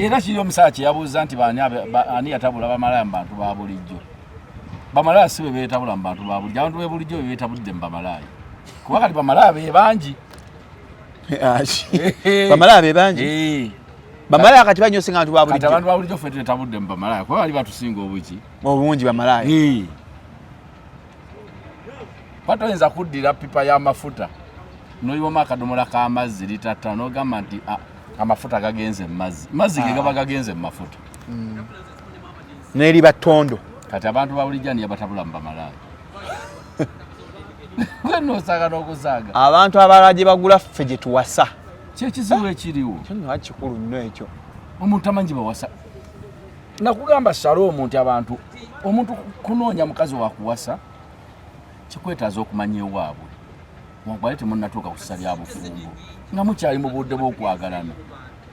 Era kiri omusaki yabuuza nti ani yatabula bamalaya mu bantu ba bulijjo. Bamalaya si be beetabula mu bantu ba bulijjo. Abantu be bulijjo be beetabudde mu bamalaya. Kuba kati bamalaya be bangi. Bamalaya be bangi? Bamalaya kati banyosinga abantu ba bulijjo. Kati abantu ba bulijjo ffe twetabudde mu bamalaya. Kuba bali batusinga obuki? Obungi bamalaya. Patoyinza kuddira pipa y'amafuta. Noyoma akadomola k'amazzi lita 5 n'ogamba nti amafuta gagenze mu mazzi. Mazzi ge gaba gagenze mu mafuta. N'eri batondo. Kati abantu ba bulijjo ni yabatabula mu bamalaya. Gweno osaaga n'okusaaga. Abantu abalala gye bagula ffe gye tuwasa. Kyekizibu ekiriwo. Kino kikulu nnyo ekyo. Omuntu amanyi bawasa. Nakugamba Shalom nti abantu omuntu kunoonya mukazi wa kuwasa kikwetaaza okumanya ewaabwe. Wangwale temunnatuuka ku ssa lya bufumbo. Nga mukyali mu budde bw'okwagalana.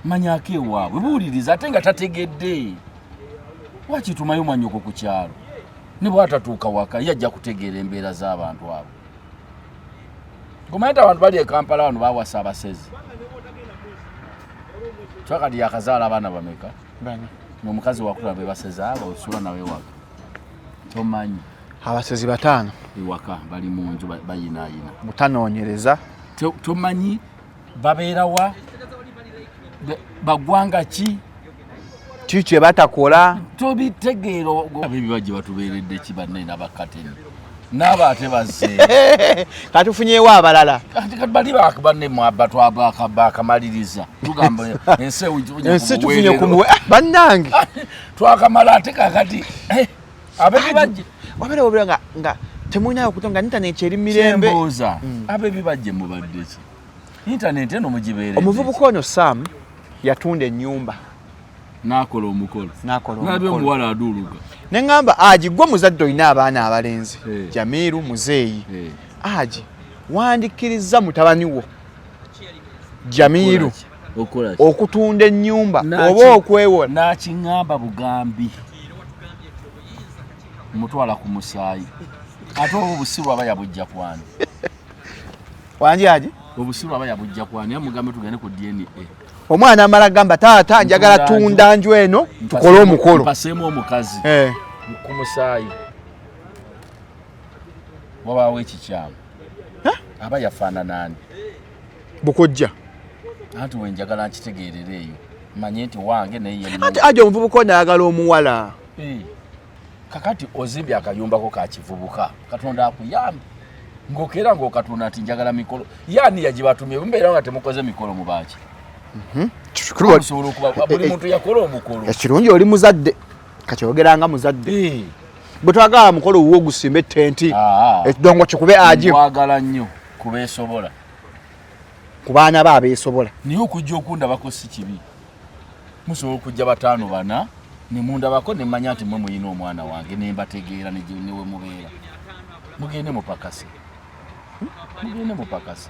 Manyaako ewaabwe. Buwuliriza ate nga tategedde. Waki tumayo mwannyoko ku kyalo. Ne bw'atatuuka waka yajja kutegeera embeera z'abantu abo. Gomanyi abantu bali e Kampala wano bawasa abasezi. Twakati yakazaala abaana bameka? Bana. N'omukazi wakula be basezi abo osula nawe waka. Tomanyi. Abasezi 5 ewaka bali mu nju bayinaayina. Mutanoonyereza. Tomanyi babeera wa? Bagwanga ki? Kiki batakola? Tobitegeera ab'ebibajje batubeeredde ki banne n'abakateni. N'aba ate bazze. Katufunyeewo abalala. Kati bali banne mu abatu bakamaliriza. Tugamba ensi tufunye kumuwe. Bannange. Twakamala ate kakati. Ab'ebibajje. Wabera nga temulinayo kutonga internet eri mirembe. Mbuuza. Ab'ebibajje mubadde ki? Internet eno mugibeeredde. Omuvubuka ono Sam yatunda ennyumba. N'akola omukolo. Nabyo omuwala aduuluka. Ne ngamba Aji gwe muzadde olina abaana abalenzi. Jamiru Muzeeyi. Aji wandikkiriza mutabani wo Jamiru okutunda ennyumba oba okwewola. N'akingamba bugambi. Mutwala ku musaayi. Ate obusiru aba yabujja kwani. Wanji Aji? Obusiru aba yabujja kwani. Yamugambe tugende ku DNA. Omwana amala gamba taata njagala tunda nju eno tukole omukolo. Mpaseemu omukazi. Ku musaayi. Wabaawo ekikyamu. Aba yafaanana ani? Bukojja. Anti wenjagala nkitegeerera eyo. Manye nti wange naye yenna. Ati ajo omuvubuka n'ayagala omuwala. Kakati ozimbye akayumbako ka kivubuka. Katonda akuyambe. Ng'okeera ng'okatunda ati njagala mikolo. Yaani yagibatumye mbeera nga temukoze mikolo mu baaki. Buli muntu yakola omukolo. Ekirungi oli muzadde. Kakyogeranga muzadde. Bwe twagala mukolo wuwo gusimbe tenti. Ekidongo kikube Aji. Twagala nnyo kubeesobola. Ku baana ba abeesobola. Niyo okujja okundabako si kibi. Musobola okujja 5 bana ne mundabako ne mmanya nti mmwe muyina omwana wange ne mbategeera ne we mubeera. Mugende mupakase. Mugende mupakase.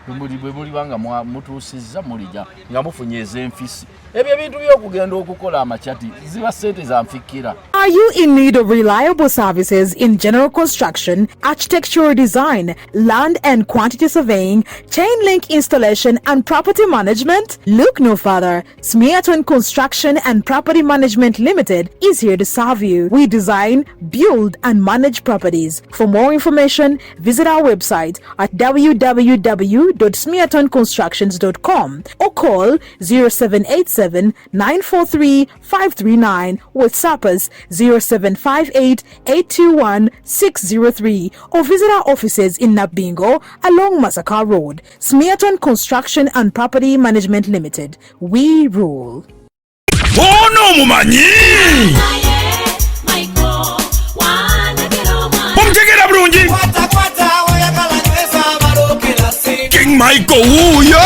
Bwe muli banga mutuusizza mulija nga mufunye ez'enfisi. Ebyo ebintu by'okugenda okukola amachati ziba ssente za nfikira. Are you in need of reliable services in general construction, architectural design, land and quantity surveying, chain link installation and property management? Look no further. Smeaton Construction and Property Management Limited is here to serve you. We design, build and manage properties. For more information, visit our website at www.smeatonconstructions.com or call 0787-943-539 with SAPAS 0758-821-603 or visit our offices in Nabingo along Masaka Road. Smeaton Construction and Property Management Limited. We rule. Oh no, mumanyi! Omtegera bulungi! King Michael wuyo!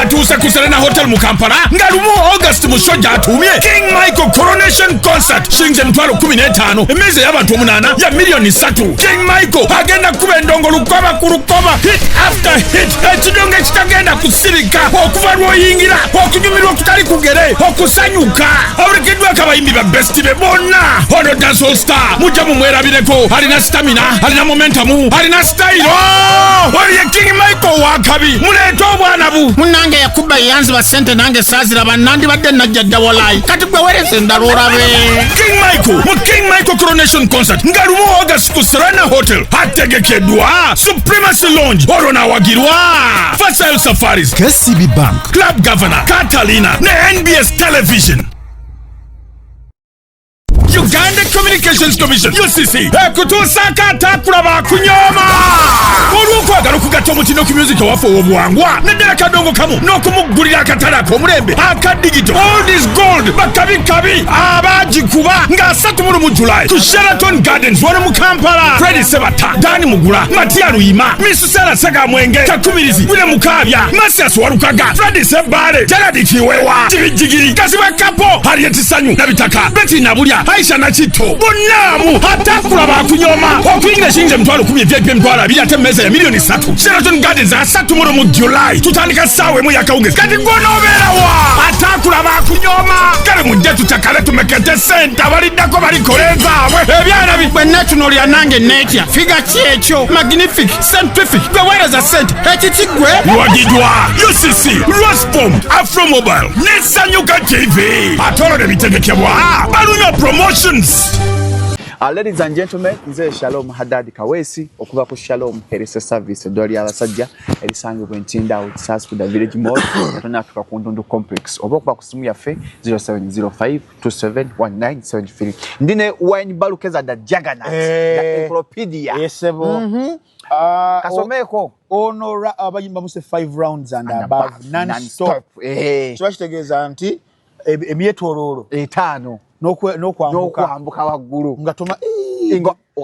Atuuse ku Serena Hotel mu Kampala nga lumu August mushoja atumye King Michael Coronation Concert shilingi 15,000 emeze y'abantu 8 ya milioni 3. King Michael agenda kuba endongo lukoba ku lukoba hit after hit ekidongo ekitagenda kusirika okuva lwoyingira okunyumirwa okutali kugere okusanyuka abulikiddwa akabayimbi ba best be bonna ono dancehall star mujja mumwerabireko alina stamina alina momentum alina style oli King Michael wakabi muleeta obwana bu munange yakuba yanzi ba sente nange sazira banandi badde najjadda walai kati gwe werese ndalura be King Michael mu King Michael Coronation Concert nga lumu August ku Serena Hotel hategekeddwa Supremacy Lounge orona wagirwa Facile Safaris KCB Bank Club Governor Catalina ne NBS Television Uganda Communications Commission UCC ekutusaka atakulaba kunyoma olwokwagala okugatta omutino ku music waffe obuwangwa naddala kadongo kamu n'okumugulira akatale ak'omulembe aka digital all is gold bakabikabi abagikuba nga 3 mu July ku Sheraton Gardens wano mu Kampala Freddy Sebata Dani Mugula Matia Luyima Misusela Sega Mwenge Kakumirizi Wile Mukabya Masias Warukaga Freddy Sebale Gerard Kiwewa Jigijigiri Kasiba Kapo Harriet Sanyu Nabitaka Betty Nabulya Aisha Nachito bonamu atakulaba kunyoma okuyingira shinje mtwalo 10 VIP mtwala bilyate meza ya milioni 3 Sheraton Gardens za 3 mu July tutandika sawe mu yakawunge kati gonobera wa atakulaba kunyoma kale mujje tutakale tumekete senta balidako balikoleza abwe ebyana bwe national ya nange netya figa kyekyo magnific scientific gwe wereza sente ekikigwe wagidwa UCC Rosbom Afro Mobile Nesanyuka TV atolode bitegekebwa balunyo promotions. Ladies and gentlemen, nze Shalom Haddad Kawesi okuva ku Shalom Health Service eddwaliro ly'abasajja erisangibwa Ntinda South Village Mall Katona Africa ku Ndundu Complex oba okuba ku simu yaffe 0705271973 ndine wine balukeza da Juggernaut ya Encyclopedia yesebo kasomeko ono abayimba muse 5 rounds and above non-stop kiba kitegeeza nti emyetooloolo 5 n'okwambuka waggulu nga toma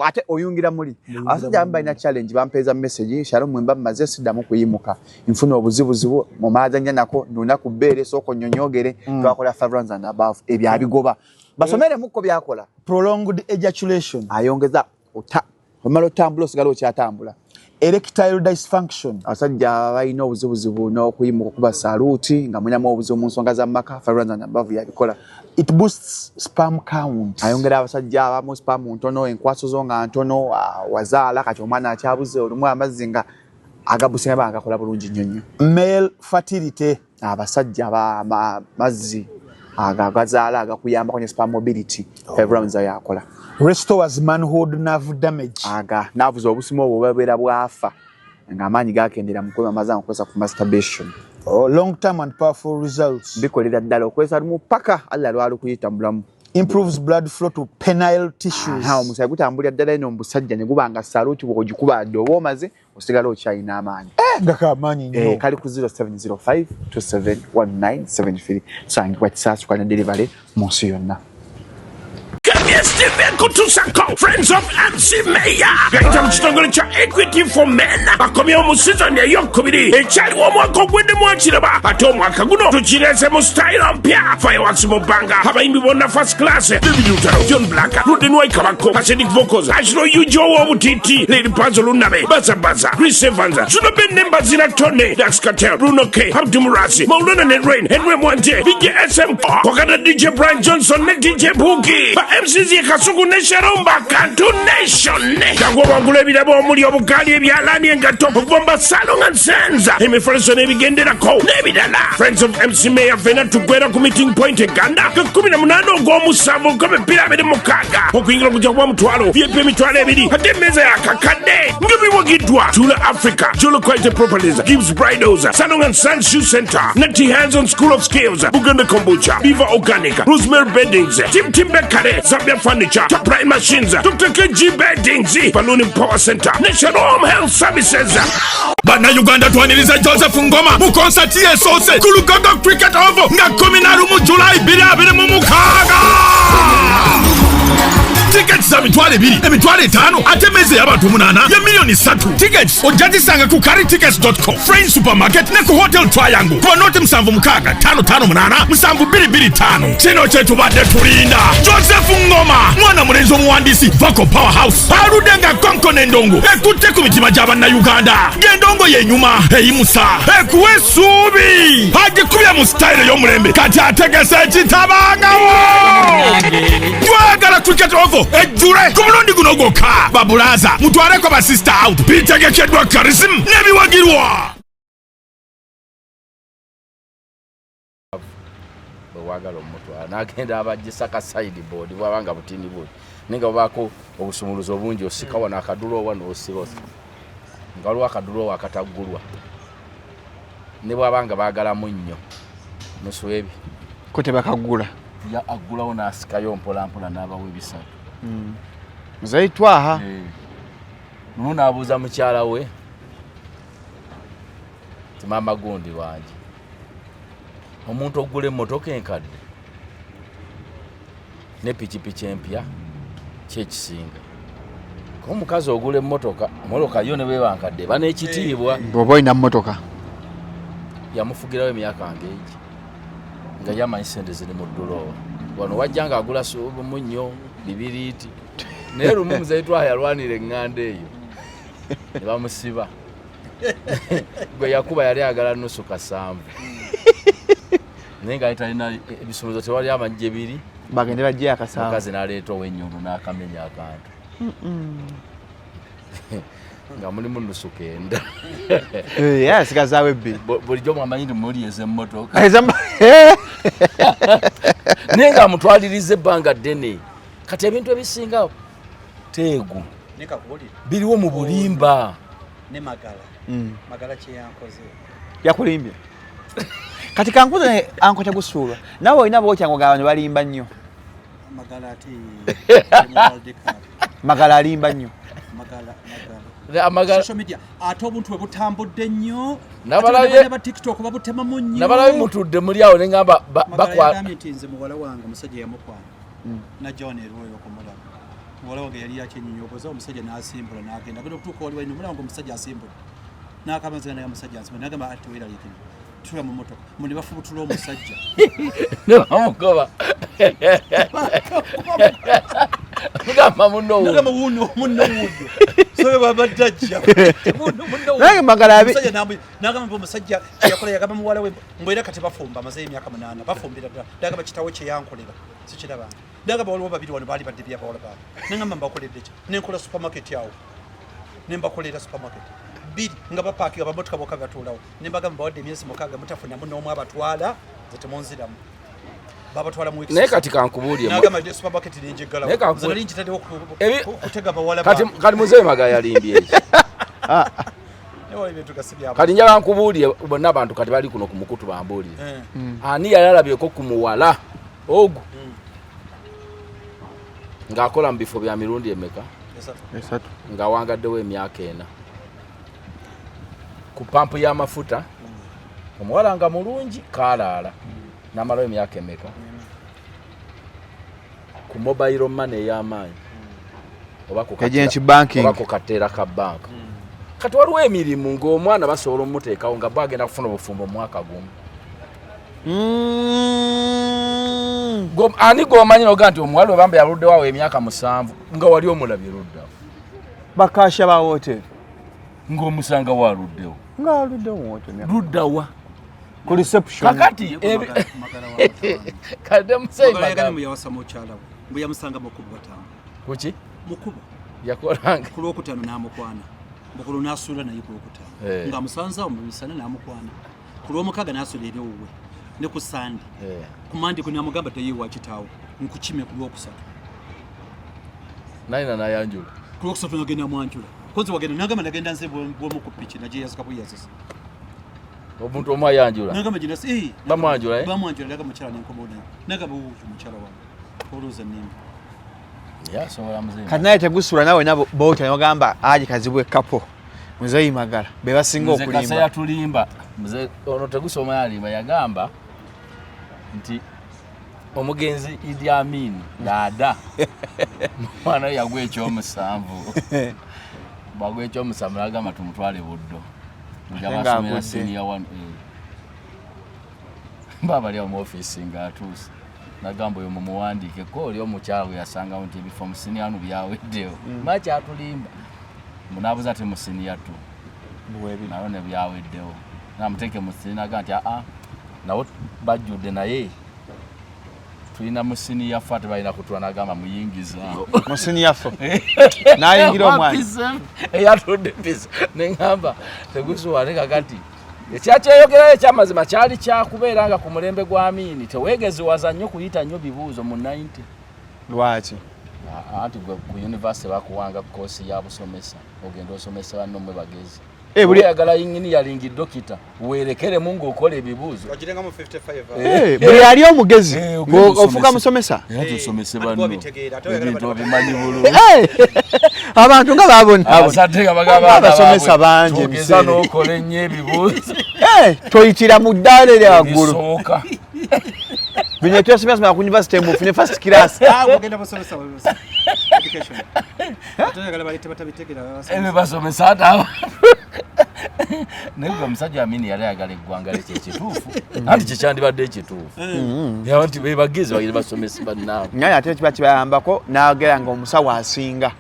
ate oyungira muli abasajja balina challenge bampeeza message Shalom mwemba maze siddamu kuyimuka nfuna obuzibuzibu mu maazanya nako nduna ku bbeere soko nyonyogere twakola 5 rounds and above ebyabigoba basomere muko byakola prolonged ejaculation ayongeza omalo tambula osigala okyatambula erectile dysfunction abasajja balina obuzibuzibu n'okuyimuka kuba saluti nga mulinamu obuzibu mu nsonga za maka 5 rounds and above yabikola. It boosts sperm count. Ayongera abasajja abamu sperm ntono enkwaso zo nga ntono wazaala kati omwana akyabuze olumu amazinga agabusinga bangakola bulungi nnyo. Male fertility abasajja mazzi agazaala agakuyamba kwenye sperm mobility everyone's yakola. Restores manhood nerve damage. Nerves obusimo obwo babeera bwafa nga amaanyi gakendera mu kwema mazanga kwesa ku masturbation. Long term and powerful results. Bikolera ddala okwesa lumu paka alla lwali kuyitambulamu. Improves blood flow to penile tissues. Omusaya gutambulira ddala eno omusajja ne gubanga saluti bw'ogikuba adde oba omaze osigala okyalina amaanyi. Ngaka amaanyi nnyo. Kali ku 0705271973 sangibwa Kisaasu kana delivery mu nsi yonna. Friends of MC Mayor gaita mchitongole cha Equity for Men bakomye mu season ey'okubiri ekyali omwaka ogwedde mwakiraba ate omwaka guno tukirese mu style mpya Fireworks mu banga abayimbi bonna first class David Lutaro John Black Ruden Waikabako Pacific Vocals Ashro Yujo Obutiti Lady Panzo Lunabe Baza Chris Evans Zuno Bende Mbazira Tone Dax Cartel Bruno K Abdu Murasi Maulana Net Rain Henry Mwante DJ SM Wakanda DJ Brian Johnson ne DJ Boogie ba MCZ Kasugu ne Sharomba Kantu Nation Kagwa wangule birabo omuli obukali ebyalani engato Bomba Salon and Sands Emifreso nebigenderako nebidala Friends of MC Mayor Vena tugwera ku meeting point Uganda 18 ogw'omusanvu k'emipiira 26 okuyingira kujja kuba mutwalo VIP emitwalo 2 ate emmeeza yakakadde nga biwagiddwa Tula Africa Jolo Quality Properties Gibbs Bridals Salon and Sands Shoe Center Nati Hands on School of Skills Buganda Kombucha Viva Organic Rosemary Beddings Tim Bekare Zambia Furniture Top Prime Machines Dr. KG Beddings Balloon Power Center National Home Health Services Bana Uganda twaniriza Joseph Ngoma mu concert yesoose ku Lugogo Cricket Oval nga 11 mu July 2026 tickets za mitwale 2 emitwale 5 ate meze y'abantu 8 ya milioni 3 tickets ojazisanga ku caritickets.com Friends Supermarket ne ku Hotel Triangle kwa noti 765558 7225 kino kyetu badde tulinda Joseph Ngoma mwana mulenzi omuwandiisi Vako Powerhouse aludenga konko n'endongo ekutte ku mitima gy'abanna Uganda gendongo yenyuma eyimusa ekuwe essuubi agikubya mu style y'omulembe kati ategese ekitabangawo twagala cricket ovo ejjule ku mulundi guno gwokka babulaza mutwaleko ba sister out bitegekeddwa charism n'ebiwagirwa wagala omutwala n'agenda abajisaka sideboard bwabanga butini buli ninga baako obusumuluzo obungi osika wana akadulo wano osirosa nga waliwo akadulo akataggulwa ne bwabanga baagalamu nnyo muswebi ko tebakaggula ya aggulawo n'asikayo mpolampola n'abawo ebisatu muzaitwaha nuno n'abuuza mukyala we timama gundi wange omuntu ogula emmotoka enkadde ne pikipiki empya kyekisinga omukazi ogula emmotoka yo ne bebankadde baneekitiibwa bw'oba olina mmotoka yamufugirawo emyaka ng'egi nga yamanyi sente ziri mu dduloowa wano wajja nga agula munnyo bibiriiti naye lumu muzaitwaha yalwanira eŋŋanda eyo ne bamusiba gwe yakuba yali agala nusu kasanvu naye nga talina ebisumuluzo tewali amagye biri bagende bajje akasanvu mukazi n'aleeta ow'ennyungu n'akamenya akantu nga mulimu nusu kenda asigazaawo ebbiri bulijjo mwamanyi nti muli ez'emmotoka naye nga amutwaliriza ebbanga ddene kati ebintu ebisinga teegu biriwo mu bulimba ne magala kyeyankoze yakulimbye kati kankuze ankote gusuulwa nawe olina bookyango nga abantu balimba nnyo magala alimba nnyo social media ate obuntu bwe butambudde nnyo naba TikTok babutemamu nnyo nabalabe mutudde muli awo ne ngamba bakwagambye nti nze muwala wange omusajja yamukwana najja wano erwoyo okumulaba muwala wange yali yakyenyonyoboza omusajja n'asimbula n'agenda agenda okutuuka wali walina omulaba nga omusajja asimbula n'akamanzi naye omusajja asimbula n'agamba ati weeraliikirira tula mu motoka muli bafubutula omusajja ne bamugoba ngamba munno wuuno sobe babadajja naye magala abi n'agamba omusajja kyeyakola yagamba muwala we mbwera kati bafumba amaze emyaka 8 bafumbira ddala n'agamba kitawo kyeyankolera sikirabanga n'agamba waliwo babiri wano baali badde byabawala baabwe n'agamba mbakoledde ki nenkola supermarket awo nembakolera supermarket biri nga bapaakinga bamotoka bokka gatuulawo nembagamba bawadde emyezi 6 mutafunamu n'omu abatwala ze temunziramu babatwala mu naye kati kankubuulye n'agamba supermarket nenjigala nze nali nkitaddewo kutega bawala kati muzeeyi magala yalimbye eki kati njala nkubuulye bonna abantu kati bali kuno ku mukutu bambuulire ani yali alabyeko ku muwala ogwo ng'akola mu bifo bya mirundi emeka esatu ng'awangaddewo emyaka 4 ku pampu y'amafuta omuwala nga mulungi kaalaala n'amalawo emyaka emeka ku mobile money ey'amaanyi oba ku kateera ka banka kati waliwo emirimu ng'omwana basobola omuteekawo nga bwagenda kufuna obufumbo omwaka gumu ani gwomanyi noga nti omuwala we bamba yaluddewo awo emyaka 7 nga wali omulabye luddawo bakasha ba hoteli ng'omusanga waluddewo luddawa ku reception kakati kade museyi yawasa mukyala we mbu yamusanga mukubu batano kuki mukubu yakolanga ku lwokutaano n'amukwana mukulu n'asuula naye ku lwokutaano ng'amusanza mu misana n'amukwana ku lw'omukaaga n'asuula eri owuwe ne ku sande ku mandi ku n'amugamba teyeewa kitaawo nkukime ku lwokusatu naye nayanjula ku lwokusatu nagenda mwanjula kozi wagenda nagamba nagenda nze bw'omu ku piki naje yazika buyazisa omuntu omu ayanjula nagamba gina si bamwanjula bamwanjula nagamba mukyala nenkomoda nagamba mukyala wange oluuza nimba yasobola muzeeyi kati naye tegusula nawe nabo bota nogamba aje kazibwe kapo muzeeyi magala be basinga okulimba kasa yatulimba muzeeyi ono tegusoma yalimba yagamba nti omugenzi Idi Amin dada mwana yagwe ekyomusanvu bagwe ekyomusanvu agamba tumutwale buddo njabasomera senior one baba lya mu office ngatuuse nagamba oyo mumuwandike ko oli omukyalo yasanga nti ebifo senior anu byaweddewo machi atulimba munabuza ate mu senior tu bwebi nayo ne byaweddewo namuteke mu senior aganti nawo bajjudde naye tulina musini yafu ate balina kutwana agamba muyingiza musini yafu nayingira omwana eyatudde pisa neŋŋamba tegusuwaleka kati ekyakyeyogerayo ekyamazima kyali kyakubeera nga ku mulembe gwa Amini teweegeziwaza nnyo kuyita nnyo bibuuzo mu 90 lwaki anti gwe ku university bakuwanga koosi ya busomesa ogenda osomesa banno mwe bagezi buli yagala yingini yalingi dokita werekere mungu okola ebibuuzo wajirenga mu 55 buli ali omugezi ofuka musomesa tusomese banno ebintu bimanyi bulungi abantu nga babona abazadde nga bagamba abasomesa bangi tugeza n'okola ennyo ebibuuzo toyitira mu ddaala eryawaggulu bino tuyasomera ku university mufune first class ogenda busomesa education atayagala balite batabitegera ebe basomesa ata nebwa musajja Amini yali ayagala eggwanga lye kyekituufu anti kyekyandibadde ekituufu yaba nti bebagezi bagire basomesa bannaabwe naye ate kiba kibayambako n'agera nga omusawo asinga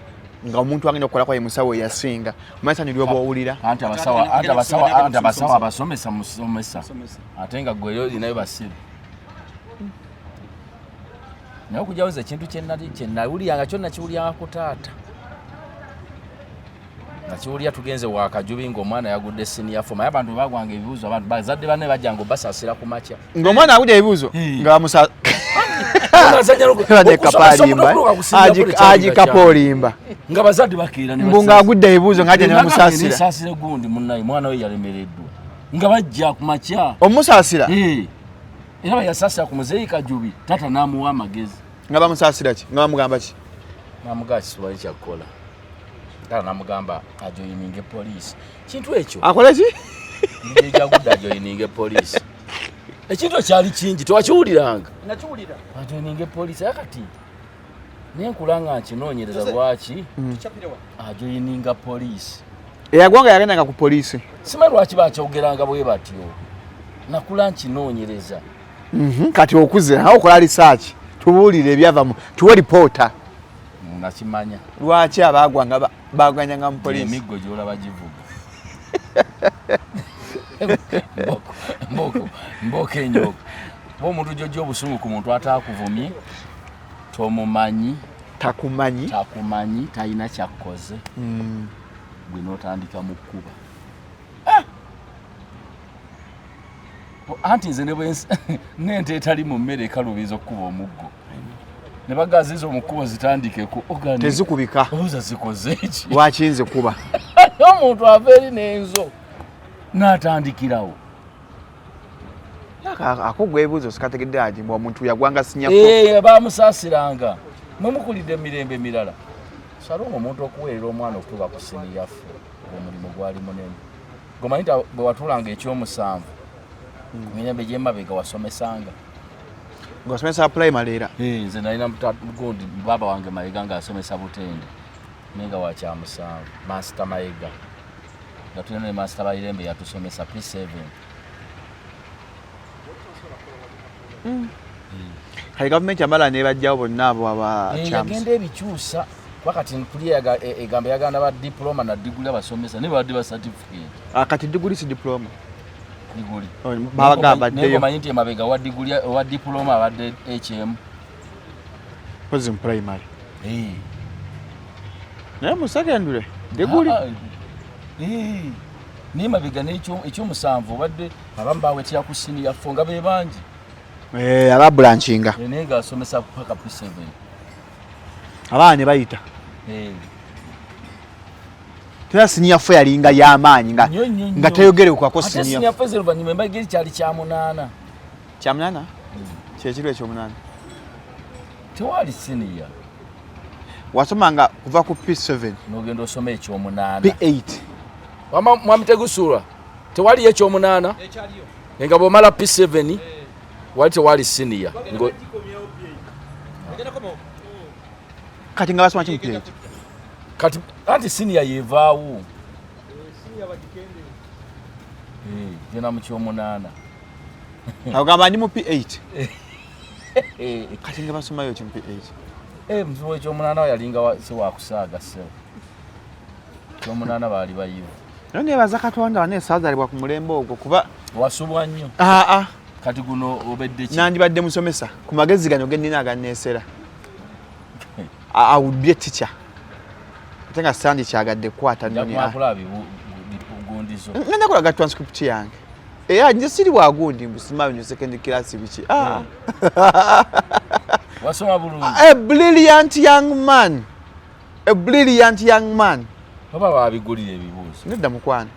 nga omuntu agenda okukolako ye musawo eyasinga omanyisanyu lyoba owulira anti abasawo abasomesa musomesa ate nga gweyo olinayo basiru naye okujawuza ekintu kyenawuliranga kyonna kiwulyanga ku taata nga kiwulya tugenze wakajubi ng'omwana yagudde senior form aye abantu bagwanga ebibuuzo abantu bazadde banne bajjanga obasasira ku makya ng'omwana agudde ebibuuzo nga agikapa olimba nga bazadde bakiira mbu ng'agudde ebibuuzo ng'ajja nebamusaasira gundi munnaye mwana we yalemereddwa nga bajja ku makya omusaasira era bayasaasira ku muzeeyi Kajubi tata n'amuwa amagezi nga bamusaasira ki nga bamugamba ki namugaa kisiwali kyakukola tata n'amugamba ajoyininge poliisi kintu ekyo akole ki jagudde ajoyininge poliisi ekintu kyali kingi tewakiwuliranga nakiwulira ajoyininge poliisi akati nenkulanga nkinoonyereza lwaki ajoyininga poliisi eyagwanga yagendanga ku poliisi simanyi lwaki bakyogeranga bwe batyo nakula nkinoonyereza kati okuze awo okola research tubuulire ebyava tuwe ripoota nakimanya lwaki abagwanga baganyanga mu poliisi emiggo gyolaba givuga mboka enyoka omuntu jojja obusungu ku muntu atakuvumye tomumanyi takumanyi talina kyakkoze gwe n'otandika mu kkuba anti nze n'ente etali mu mmere ekalubiza okkuba omuggo ne bagaziza omukkubo zitandikeko tezikubika oza zikoze eki lwaki nze kuba omuntu ava eri n'enzo n'atandikirawo akogwa ebibuuzo sikategedde ati mbwa omuntu yagwanga sinyako bamusaasiranga mwemukulidde emirembe emirala Salongo omuntu okuweerera omwana okutuuka ku sini yaffe omulimu gwali munene gomanyi bwe watulanga ekyomusanvu mirembe gyemabega wasomesanga ng'osomesa primary era nze nalina gundi baba wange Mayiga ng'asomesa Butende naye nga wakyamusanvu Master Mayiga nga tulina ne Master Bayirembe yatusomesa P7 kale gavumenti yamala nebajjawo bonna abo yagenda ebikyusa wakati tuli egamba yaganda ba diploma na diguli abasomesa ne badde ba certificate kati diguli si diploma diguli babagamba ddeyo manyi nti emabega wa diguli wa diploma abadde HM was in primary naye mu secondary diguli ni mabega ekyomusanvu obadde abamu bawetera ku senior fo nga be bangi aba branchinga naye nga asomesa paka P7 abaana ne bayita tera senior fo yalinga y'amaanyi nga tayogerekako senior fo oluvannyuma embagiri kyali kyamunaana kyekiro ekyomunaana tewali senior wasomanga kuva ku P7 n'ogenda osoma ekyomunaana P8 mwamitegusuula tewaliyo ekyomunaana nga bw'omala P7 wali tewali senior kati nga basoma kimupiira kati anti senior yevaawo gena mu kyomunaana agamba ndi mu P8 kati nga basomayo ki mu P8 muzibu ekyomunaana yalinga siwakusaaga sewo kyomunaana baali bayivu naye nebaza Katonda waneesazaalibwa ku mulembe ogwo kuba wasubwa nnyo kati guno obedde ki nandibadde musomesa ku magezi gano gendina aganneesera I would be a teacher ate nga sandi kyagadde kukwata ngenda kulaga transcript yange nje siri bwagundi mbusima binyo second class biki wasoma bulungi a brilliant young man baba babigulira ebibuuzo nedda mukwana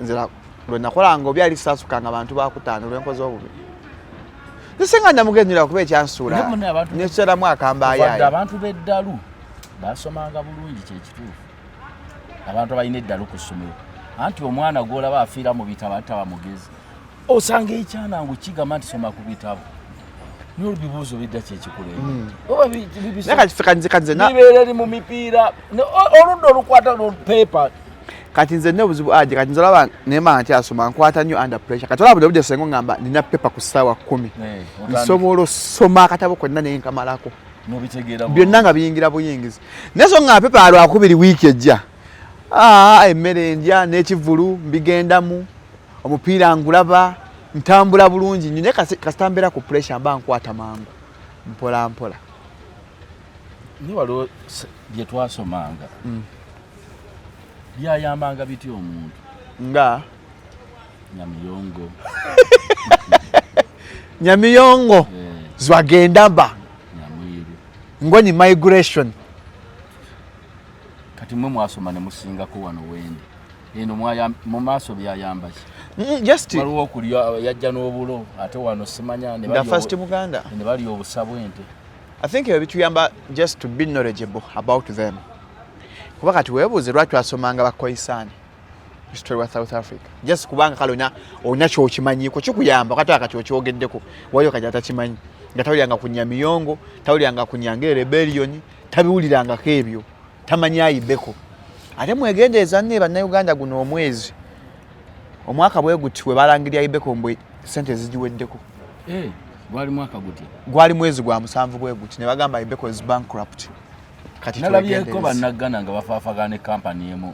nzira lwe nakolanga obyali sasukanga abantu bakutaano lwenkoze obubi nisenga ndamugendera kuba ekyansuula nekyeramu akambaayaayo abantu b'eddalu basomanga bulungi kyekituufu abantu abalina eddalu ku ssomero anti omwana gw'olaba afiira mu bitabo ataba mugezi osanga ekyanangu kigamba nti soma ku bitabo n'olubibuuzo bidda kyekikulebibeera eri mu mipiira oludda olukwata pepa kati nze ne obuzibu aje kati nze olaba nemba nti asoma nkwata nnyo under pressure kati olaba budde sengo ngamba nina pepa ku ssaawa 10 nsobola osoma akatabo konna naye nkamalako byonna nga biyingira buyingizi naye so nga pepa alwakubiri wiiki ejja emmere ndya n'ekivulu mbigendamu omupiira ngulaba ntambula bulungi nnyo naye kasitambera ku pressure mba nkwata mangu mpola mpola ni waliwo bye twasomanga byayambanga bityo omuntu nga nyamiyongo zwagenda mba ngo ni migration kati mwe mwasoma ne musingako wano wende eno mu maaso byayamba ki just waliwo okulya yajja n'obulo ate wano simanya ne first Buganda ne bali obusabwente I think it bituyamba just to be knowledgeable about them kuba kati weebuuze lwaki twasomanga bakoisani history wa South Africa just kubanga kalona onakyo okimanyiiko kikuyamba kati akati okyogeddeko waliyo kati atakimanyi nga tawuliranga ku Nyamiyongo tawuliranga ku Nyange rebellion tabiwulirangako ebyo tamanyi ayibbeko ate mwegendeeza nne bannayuganda guno omwezi omwaka bwe guti we balangirya ayibbeko mbwe sente zigiweddeko gwali mwaka guti gwali mwezi gwa 7 bwe guti ne bagamba ayibbeko is bankrupt kati nalabyeko bannagana nga bafaafagana kampani emu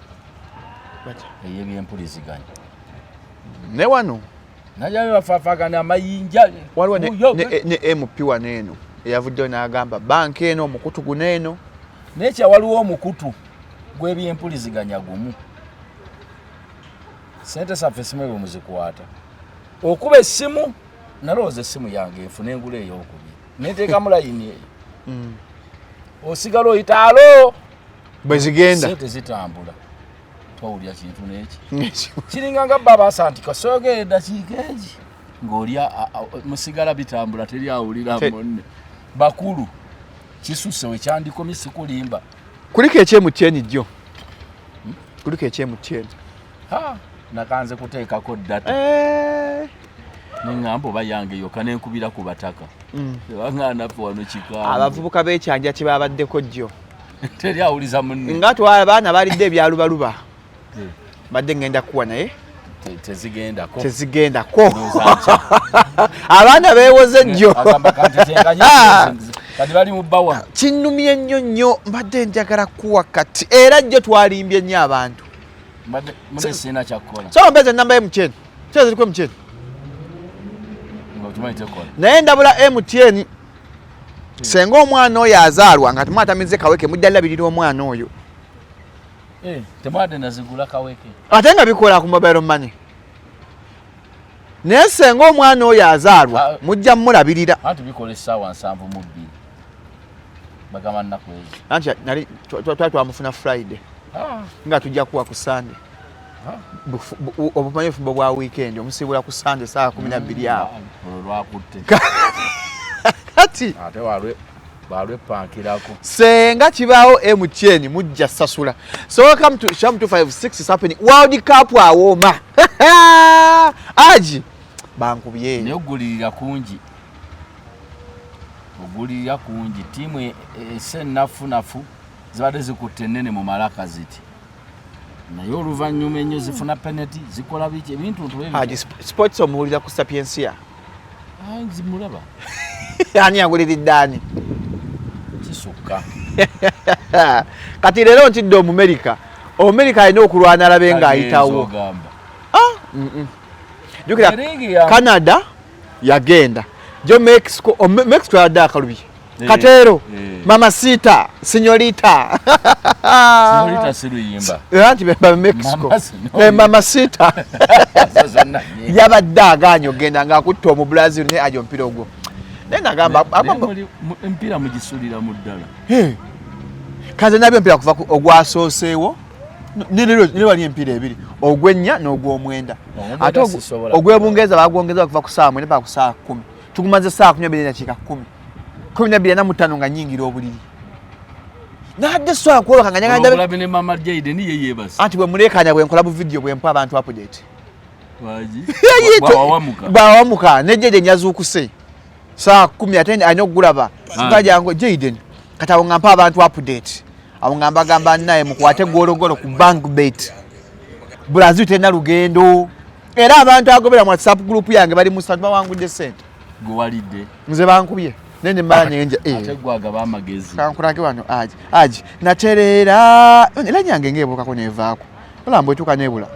ey'ebyempuliziganya ne wano najabe bafaafagana amayinja waliwo ne MP wano eno eyavuddeyo n'agamba banka eno omukutu guno eno nekya waliwo omukutu gw'ebyempuliziganya gumu sente saffe simu ebyo muzikwata okuba essimu nalowooza essimu yange enfuna engula ey'okubiri neteekamu layini eyo osigala oyita alo bwe zigenda sente zitambula twawulya kintu n'eki kiringa nga babaasa nti kasoogera eddakiika egi ng'olya musigala bitambula teri awulira munne bakulu kisuse we kyandikomye sikulimba kuliko ekyemutyeeni jjo kuliko ekyemutyeeni nakanze kuteekako data neŋŋamba oba yange yokka nenkubira ku bataka tebaŋŋanaffe wano kikambo abavubuka b'ekyanja kye babaddeko jjo teri awuliza munne nga abaana balidde ebyalubaluba badde ngenda kuwa naye tezigendako abaana beewoze jjo kati bali mu bbawa kinnumye nnyo nnyo mbadde njagala kuwa kati era jjo twalimbye nnyo abantu mune sina kyakukola so mbeze namba MTN kyo ziriko MTN naye ndabula MTN senga omwana oyo azaalwa nga temwatamize kaweke mujja labirira omwana oyo temwadde nazigula kaweke ate nga bikola ku mobile money naye senga omwana oyo azaalwa mujja mmulabirira anti bikola essaawa 7 mu 2 bagamba nnaku ezo anti nali twamufuna Friday nga tujja kuwa ku Sunday obumanyi obufumbo bwa weekend omusibula ku Sunday saa 12 awo lwakutte kati ate balwepankirako senga kibaawo MTN mujja sasula so welcome to Sham 256 is happening World Cup awooma aji bankubye neogulirira kungi ogulira kungi tiimu esennafunafu zibadde zikutte ennene mu malaka ziti naye oluvannyuma ennyo zifuna penalty zikola biki ebintu sports omuwulira ku Sapiensia zimulaba ani yaguliridde ani kisukka kati leero ntidde Omumerika alina okulwana alabe ng'ayitawo jukira Canada yagenda jo Mexico yadde akalubi Katero Mamacita Señorita siruyimba anti bemba Mexico Mamacita yabadde agaanyi ogenda ng'akutte omu Brazil ne ajo mpira ogwo naye nagamba empira mugisulira mu ddala kaze nabyo empira kuva ogwasooseewo ne wali empira ebiri ogw'ennya n'ogw'omwenda ate ogw'Ebungereza bagwongeza kuva ku saa 4 mpaka ku saa 10 tukumaze saa 12:45 nga nyingira obuliri nadde swala kwoloka nga nyagala olabe ne mama Jaden yeye basi anti bwe mulekanya bwe nkola bu video bwe mpa abantu update waji bawamuka ne Jaden nyazuukuse saa 10 atende alina okugulaba ngajango Jaden kati awo nga mpa abantu update awo nga mbagamba naye mukwate gologolo ku BankBet Brazil tena lugendo era abantu agobera mu WhatsApp group yange bali musatu bawangudde sente gwalidde nze bankubye nene mbala nyenja ate gwagaba amagezi kankurage wano aji naterera era nyange ngebuka nevaako olambo etuka nebula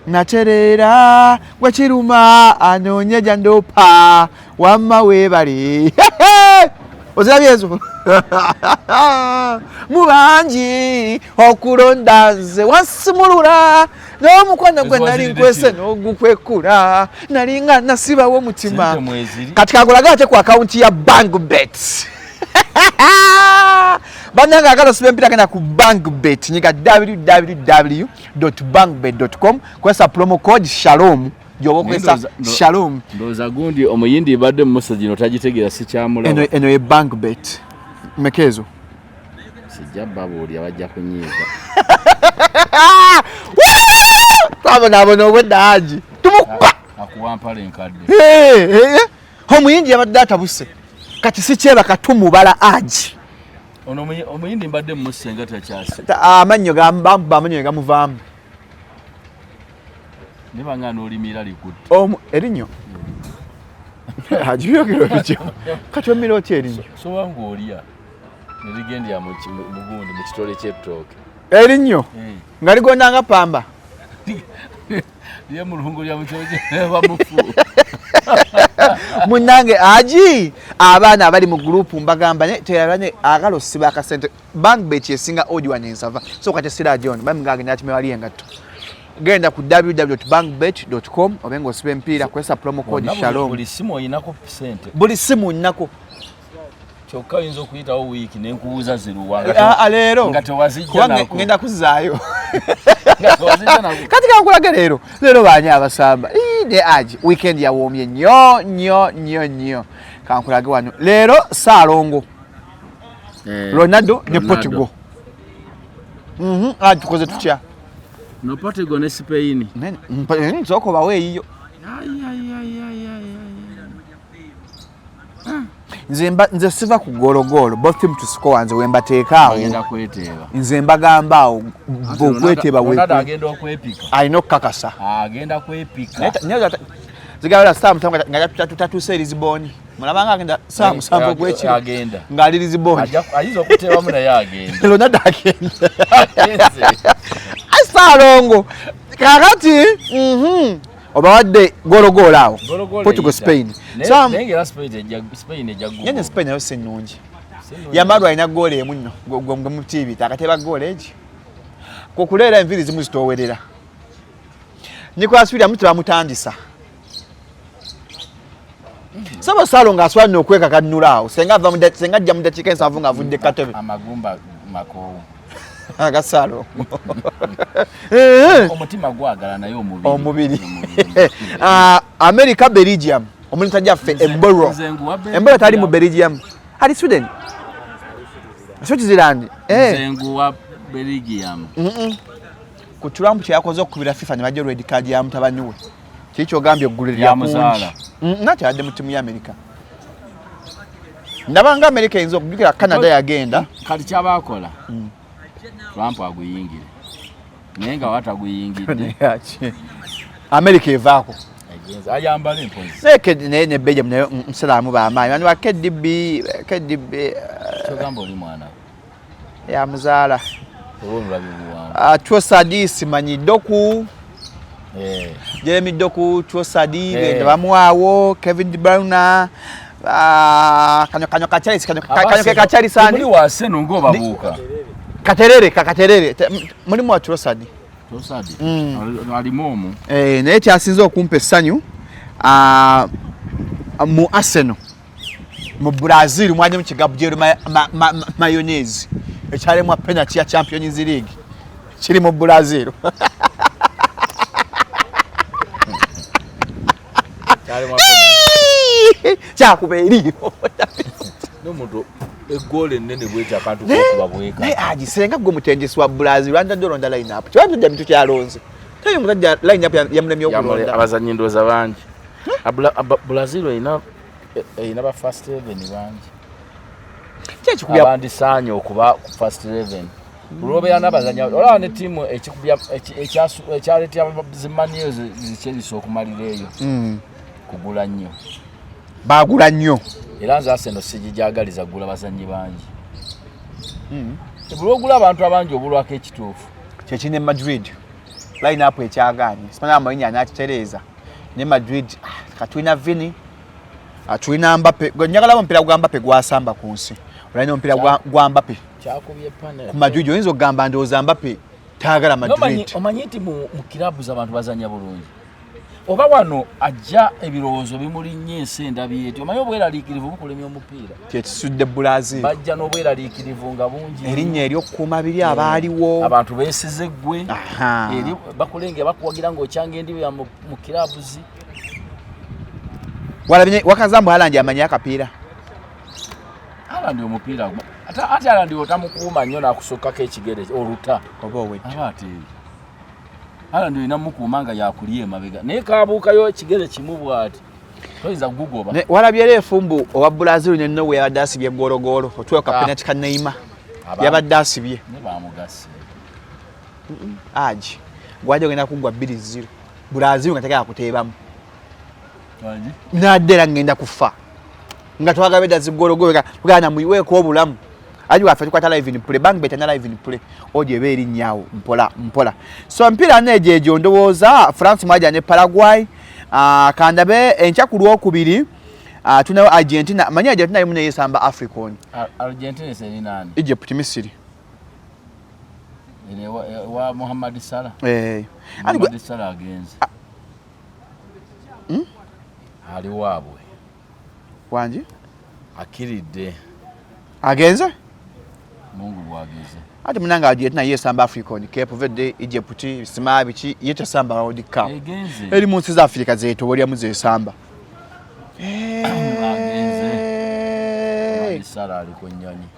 naterera gwe kiruma anonyeja ndopa wamma webali ozirabye ezo mubangi okulonda nze wasimulula n'omukwano gwe nali nkwese n'ogukwekula nalinga nasibawo omutima kati kagulaga ate ku akawunti ya BankBet bannanga agala osiba empira genda ku BankBet nyiga www.bankbet.com kwesa promo code shalom gyobokwesa shalom ndoza gundi omuyindi badde musa gino tagitegeera si kyamula eno ye BankBet mekezo sijja babuli abajja kunyiiga abona obweddaagi tumukuba akuwampala enkadde omuyindi yabadde atabuse kati si kyebaka tumubala aji ono omuyindi mbadde musa nga takyasi amannyo amanyo gamuvaamu nibanga n'olimira likutte erinyo ajiyogero bityo kati omira otya erinyo sobanga olya nerigendya mugundi mu kitole ky'ettooke erinyo nga ligondanga pamba lye mulungu lya mukyooje bamufu munnange aji abaana abali mu gurupu mbagamba terabane agala osiba akasente BankBet yesinga odiwa nensava so kati sira john bamugagenda ati mewali engatto genda ku www.bankbet.com obenga osiba empiira kwesa promo code shalom buli simu oyinako sente buli simu nnako kyokka oyinza okuyitawo wiiki nenkubuuza ziruwanga leero nga tewazijja nako ngenda kuzaayo kati kankulage leero baani abasamba ne aji weekend yawoomye nnyo kankulage wano leero saalongo Ronaldo ne Portugal tukoze tutya no Portugal ne Spain nsoko baweeyiyo nze siva ku gologolo both team to score nze wembateekaawo nze mbagamba awo bweteba alina okukakasa zigabala saa musanvu nga tutatuuse eriziboni mulabanga agenda saa musanvu ogwekiro ng'ali riziboni Ronaldo agenda saalongo kakati obawadde gologolo awo Portugal Spain nyene Spain nayo sennungi Yamalu alina goolo emu nno gwe mu TV takateba goolo egi kukuleera enviri zimu zitowerera Nicolas Williams tebamutandisa Sabo Salo ng'aswalina okwekakanula awo senga ajja mu dakiika ensanvu ng'avudde katebe amagumba makoowu agasalo omutima gwagala naye omubiri America Belgium omuntu tajjaffe Embolo tali mu Belgium ali Sweden Switzerland nzengu wa Belgium ku Trump kyakoze okubira FIFA ne bajja red card ya mutabani we kikyo gambye oggulira ya muzaala nati adde mu timu ya America Nabanga America inzo okujukira Canada yagenda. Kati kyabakola. Trump aguyingire. Naye nga wataguyingidde. America evaako. Ayambala empozi. Ne Belgium ne Msalaamu b'amaanyi. Bano ba KDB Kyogamba oli mwana. Ya muzaala. Olw'omulabi buwanvu. Trossard simanyi Doku. Jeremy Doku, Trossard, bamuwaawo, Kevin De Bruyne, kanyo kachali sani. Muri wa Arsenal ng'obabuuka. Katerere. Mulimu wa Trossard. Alimu omwo. Naye kyasinze okumpa essanyu mu Arsenal. Mu Brazil mwanye mu kigabu jeru mayonnaise. Ekyalemu penalty ya Champions League. Kiri mu Brazil. Kyakuberi. N'omuntu eggoole ennene bw'ekyo akantu k'okuba bweka. Naye agisenga gwe mutendesi wa Brazil lwanda dolonda line up. Kibantu dda mitu kyalonze. Tayo mutajja line up yamulemye okulonda. Abazannyi ndowooza bangi. Brazil erina ba first 11 bangi. Abandisaanye okuba ku first 11. Olwobeera n'abazannyi olaba ne ttiimu ekyaleetya zimaniyo zikyerisa okumalira eyo. Kugula nnyo. Baagula nnyo. Era nze Arsenal sigijagaliza kugula bazannyi bangi. Buli ogula abantu abangi obulwako ekituufu. Kyekine Madrid. Line up ekyagaanye. Sipana Mourinho n'akitereeza. Ne Madrid katulina Vini. Atulina Mbappe. Njagala omupiira gwa Mbappe gwasamba ku nsi. Olina omupiira gwa Mbappe. Kyakubye panel. Ku Madrid oyinza okugamba ndowooza Mbappe taagala Madrid. Omanyi nti mu kirabu z'abantu bazannya bulungi. Oba wano ajja ebirowoozo bimulinnye ensi byeti. Omanyi obweraliikirivu bukulemya omupiira. Kyekisudde Brazil. Bajja n'obweraliikirivu nga bungi. Erinnya ery'okukuuma biri abaaliwo. Abantu beesize ggwe. Eri bakulenge bakuwagira ng'okyanga endibya mu kirabuzi. Walabye Wakazambu Haaland amanyi akapiira. Haaland omupiira. Ate Haaland otamukuuma nnyo n'akusokkako ekigere oluta. Oba owet. Ate Haaland olina mukuuma nga yakulya emabega. Naye kaabuukayo ekigere kimu bw'ati. Toyinza kugugoba. Walabye era efumbu owa Brazil ne Norway yabadde asibye gologolo. Otweka penalty ka Neymar. Yabadde asibye. Ne bamugase. Aji. Gwaje ogenda kugwa 2-0. Brazil nga tekaya kuteebamu. Wanji? Naddera ngenda kufa. Nga twagabedda zigologolo bwana muyiweeko obulamu. Aji wafe tukwata live in play bang better na live in play oje eri nyaawo mpola so mpira nejejo ndowooza France mwaja ne Paraguay kandabe encha ku lwokubiri tunayo Argentina manya Argentina yimune yesamba African Argentina seri nani Egypt Misiri ile wa Mohamed Salah Mohamed Salah agenze ali wabwe wanji akiridde agenze Mungu bwageze. Ati munanga Argentina yesamba African Cape Verde Egypt simabichi yeta samba World Cup. Eri munsi za Afrika zetu boli amuze samba. Agenze. Sala ali kunyonyi.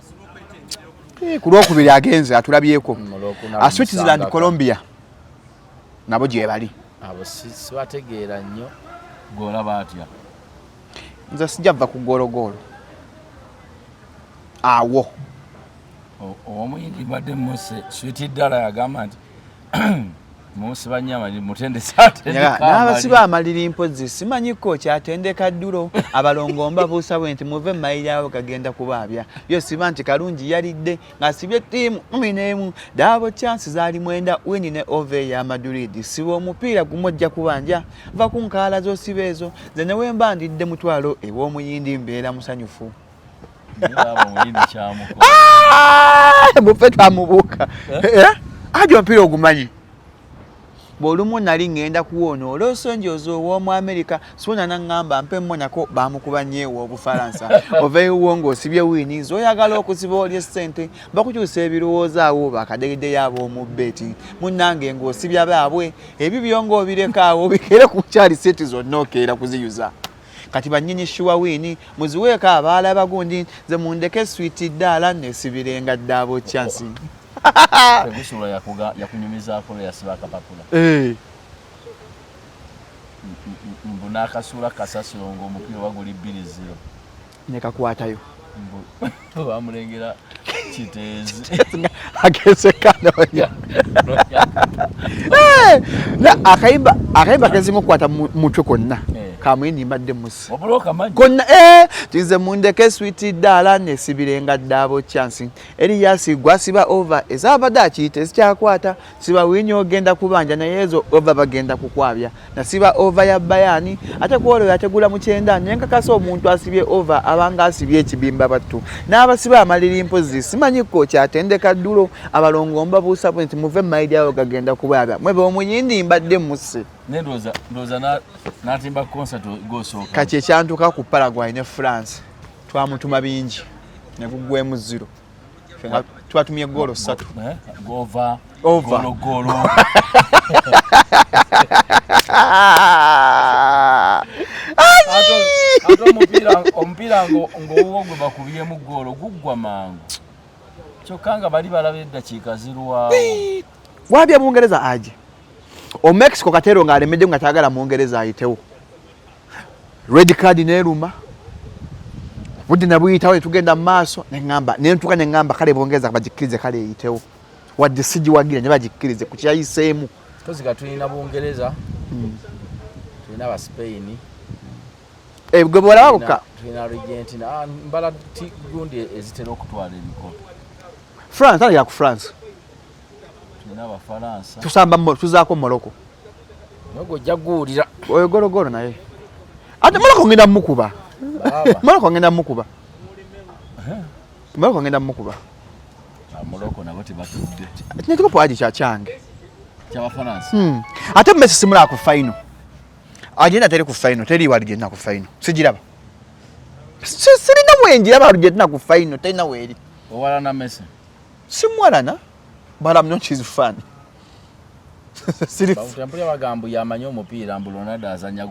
Kulokubiri agenze atulabyeko. Switzerland Colombia. Nabo je bali. Abo si bategeera nnyo gola batya. Nza sijava ku gologolo. Awo. Omuyindi badde Mose switi ddala yagamba nti Mose banyama mutende satendeka n'abasiba amaliri mpozi simanyiko kyatendeka ddulo abalongomba buusawe nti muve mayirawo kagenda kubaabya yo siba nti kalungi yalidde ng'asibye ttiimu 11 daabo chansi zaali mwenda wini ne ove ya Madrid siba omupiira gumojja kubanja va ku nkaala z'osiba ezo ze ne wemba ndidde mutwalo ew'omuyindi mbeera musanyufu Mufeta mubuka. Ajo mpira ogumanyi. Bolumu nali ngenda kuwona olosonjozo wo America sona nangamba mpe mmonako bamukubanye wo Bufaransa. Oveyo ngo sibye wini zoyagala okusiba oli sente bakukyusa ebirowooza awo bakadegede yabo mu beti. Munnange ngo sibya baabwe ebibyo ngo bireka bikere ku kyali seti zonnokera kuziyuza. Kati banyinyi shuwa wini muziweka abala bagundi ze mundeke switi dala nesibirenga dabo chance Tegusula yakunyumiza akolo yasibaka papula mbuna kasula kasasiro ngo mupira waguli 2-0 neka kuatayo bamulengera kiteezi ageze kanonya akayimba kezimu kwata mutwe konna kamwini mbadde musi obuloka manyi konna tuize mundeke switi ddala nesibirenga ddabo chance Elias gwasiba over ezabadde akiyita ezikyakwata siba winyo ogenda kubanja naye ezo over bagenda kukwabya nasiba over ya Bayani ate kwolo yategula mu kyenda nyenkakasa omuntu asibye over abanga asibye ekibimba battu n'abasiba amaliri mpozi simanyi ko kyatendeka ddulo abalongomba buusa point muve maidi awo gagenda kubwabya mwebe omuyindi mbadde musi ndoza natimba concert gosooka kati ekyantuka ku Paraguay ne France twamutuma bingi ne gugwemu 0 twatumye golo 3 golo ato omupira ng'owo gwe bakubiyemu golo guggwa mangu kyokka nga bali balaba eddakiika zirwawo wabya Bungereza aje o Mexico katero ng'alemedde nga taagala Mungereza ayitewo red card neruma budde nabuyitawo tugenda mu maaso nentuka neŋŋamba kale Bungereza bagikkirize kale eyitewo wadde sigiwagira ne bagikkirize ku kyayiseemu tozika tulina Bungereza tulina aba Spain gwe bolaba buka tulina Argentina mbala gundi ezitera okutwala emikono France ali ya ku France tulina Abafalansa tusamba tuzaako Morocco nogo jaguulira oyo gologolo naye ate Morocco ngenda mukuba Morocco ngenda mukuba Morocco nabo tebatudde tinatuko pwaji kyakyange ky'Abafalansa ate Messi simula ku final agenda teri ku final teri waligenda ku final sijiraba sirina mwenjiraba waligenda ku final tena weri owala na Messi simwalana but I'm not his fan Bawutambula bagambo yamanyi omupiira mbu Ronaldo azanya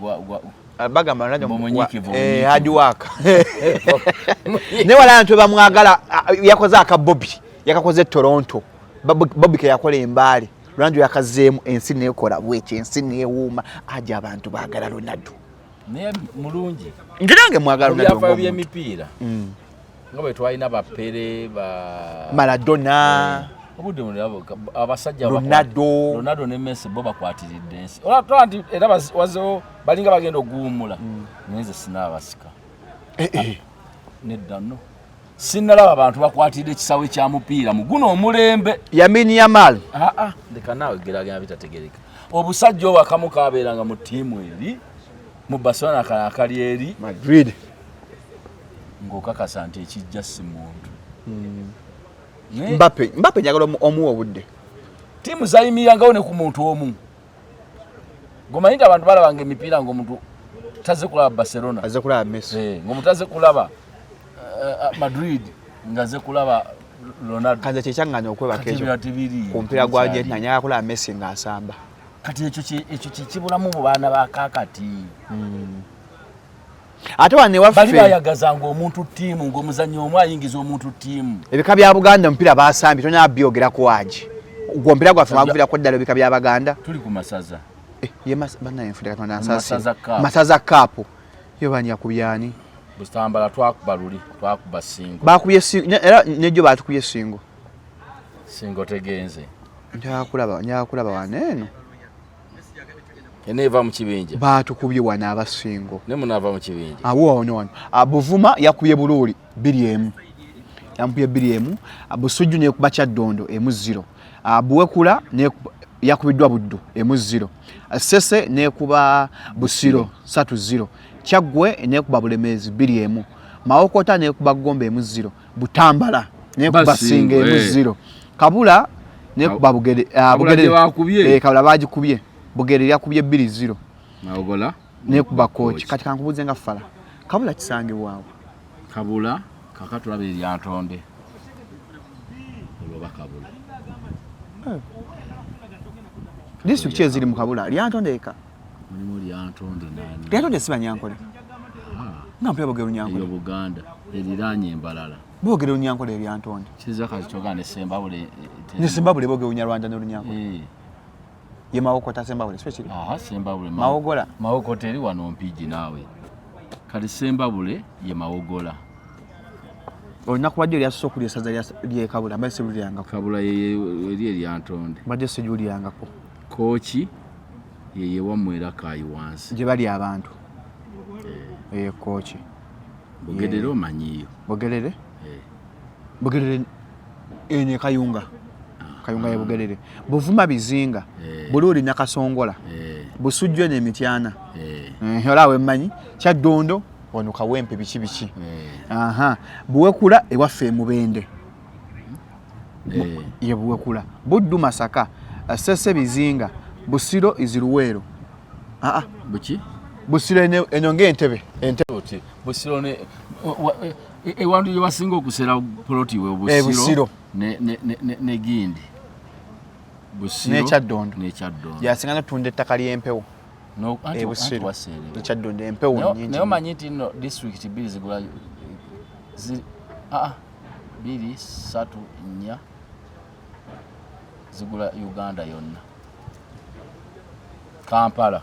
bagamba Ronaldo hard work ne wala ntwe bamwagala yakoze akabobi yakakoze Toronto Bobby ke yakola embaale Ronaldo yakazeemu ensi nekola bweki ensi neewuuma aje abantu baagala Ronaldo naye mulungi ngirange mwagala Ronaldo bya by'emipiira nga bwe twalina Pele Maradona obudde mulabo abasajja Ronaldo ne Messi bo bakwatiridde ensi olatwala nti era wazewo balinga bagenda okuwummula neze sinaabasika nedda nno sinnalaba abantu bakwatiridde ekisawe kya mupiira mu guno omulembe Lamine Yamal ndeka naawe geraganya bitategereka obusajja obwo akamu kabeeranga mu ttiimu eri mu Barcelona akali eri Madrid ng'okakasa nti ekijja si muntu Mbappe njagala omuwa obudde ttiimu zayimirangawo ne ku muntu omu ng'omanyi nti abantu balabanga emipiira ng'omuntu taze kulaba Barcelona aze kulaba Messi ng'omuntu taze kulaba Madrid ngaze kulaba Ronaldo kanze kyekyanganya okwebaka ekyo ku mupiira gwa Argentina njagala kulaba Messi ng'asamba kati ekyo kibulamu mu baana ba kaakati ate wane waffe bali bayagazanga omuntu ttiimu ng'omuzannyi omu ayingiza omuntu ttiimu ebika bya Buganda omupiira baasambye tonyala byogerako waagi gwe omupiira gwaffe mwaguviirako ddala ebika bya Baganda tuli ku masaza bannayenfudde katonda masaza kaapu yo bani yakubyani Bustambala twakuba luli twakuba singo bakubye era nejjo batukubye singo tegenze njagala kulaba waneeno eneva mu kibinja batukubye wana abasingo ne munava mu kibinja awo ono Buvuma yakubye Bululi 2-1 yampye 2-1 Busujju ne kuba Kyaddondo 0 Buwekula ne yakubiddwa Buddu 0 Sese ne kuba Busiro 3-0 Kyaggwe ne kuba Bulemeezi 2-1 Mawokota ne kuba Gombe 0 Butambala ne kuba Singa 0 Kabula ne kuba Bugere Kabula bagikubye Bugere yakubye 2-0 Maogola ne kuba coach kati kankubuze nga Fala Kabula kisange waawo Kabula kakatulabe lyantonde oloba Kabula district cheziri mu Kabula lyantonde eka mulimu lyantonde nani lyantonde siba Nyankole nga mpya Bugere Nyankole yo Buganda eriranye embalala Bugere Nyankole lyantonde kiza kazichoga ne Sembabule Bugere Nyarwanda ne Nyankole ye Mawokota Sembabule especially Sembabule Mawogola Mawokota eri wano Mpigi naawe kali Sembabule ye Mawogola olunaku lwajjo lyasoose okulya essaza lyekabula mbadde sibulyangako kabula eri eryantonde mbadde sijulyangako kooki yeye wamwera kayi wansi gye bali abantu kooki Bugerere omanyiyo Bugerere Bugerere ene Kayunga Kayunga ye Bugerere Buvuma Bizinga Bululi Nakasongola Busujjwe n'Emityana olawe mmanyi Kyaddondo ono Kawempe biki aha Buwekula ewaffe Mubende ye Buwekula Buddu Masaka Sese Bizinga Busiro Iziruwero buki Busiro enonge Entebe oti Busiro ne ewandu ye wasinga okusera poloti we Busiro ne Gindi Busiro n'Ekyaddondo yasinga n'otunda ettaka ly'empewo Busiro Ekyaddondo empewo nnyingi naye omanyi nti nno district bbiri zigula 2 3 4 zigula Uganda yonna Kampala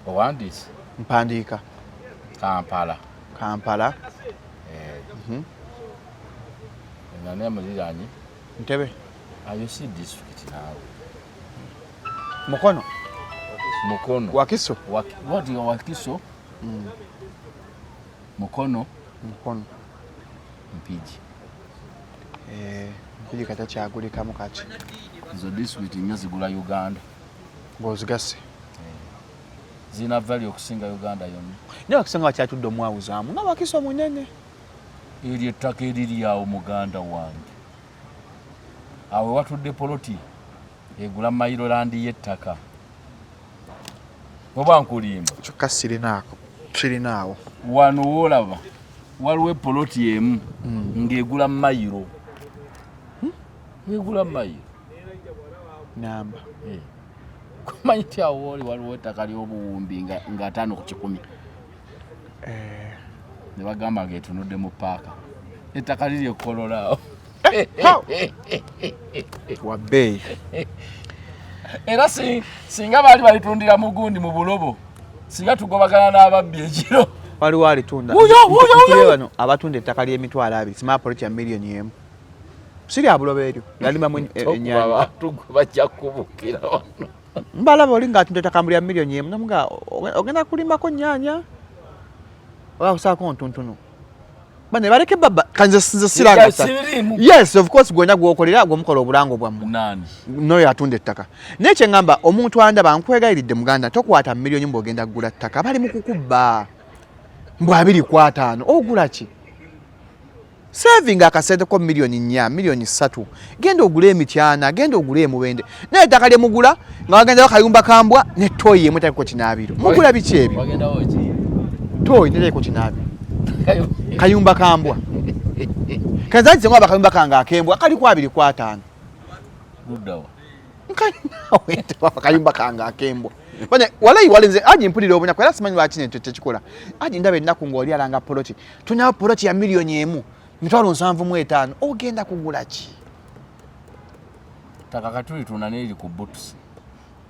owandiise mpandiika Kampala nane muliraanyi Ntebe ayo si district naawe Mukono Wakiso wadi Wakiso Mukono Mpigi Mpigi kata kyagulikamu kati zo district nnya zigula Uganda ng'ozigase zina value okusinga Uganda yonna naye Wakiso wakyatudde omwawuzaamu nga Wakiso munene eri ettaka eriri awo muganda wange awe watudde poloti egula mayiro landi y'ettaka oba nkulimba kyokka sirinaawo wano woolaba waliwo poloti emu ng'egula mayiro egula mayiro namba kumanyi ti awo oli waliwo ettaka ly'obuwumbi nga 5 ku 100 ne bagamba ng'etunudde mu paaka ettaka liri ekkololaawo wabbeeyi era singa baali balitundira mugundi mu bulobo singa tugobagana n'ababbi ekiro waliwo alitunda bano abatunda ettaka ly'emitwalo 2 simala poloti ya miliyoni 1 siri abulobo eryo yalimamu ennyanja bajja kubukira wano mbalaba oli ng'atunda ettaka lya miliyoni 1 namuga ogenda kulimako nnyanja oba kusaako ntuntunu bane bareke baba kanze siranga yes of course gwena gwokolera gwomukola obulango bwammwe nani noyo atunda ettaka nekye ngamba omuntu andaba nkwegayiridde muganda tokwata miliyoni mbogenda kugula ttaka bali mu kukubba mbw 2.5 ogula ki saving akasente ko miliyoni 4 miliyoni 3 genda ogula Emityana genda ogula Emubende naye ettaka lye mugula nga wagenda Kayumba Kambwa ne toyi yemwe taliko kinaabiro mugula biki ebyo wagenda oki toyi ne taliko kinaabiro Kayumba Kambwa kazanze ngwa Kayumba kanga akembwa kali kwa 2.5 Rudawa Kayumba kanga akembwa bane walayi walenze aji mpulira obunya kwera simanyi bakine tekikola aji ndabe nnaku ngoli alanga poloti tunya poloti ya miliyoni 1 mitwalo 75 ogenda kugula ki taka katuli tunane eri ku boots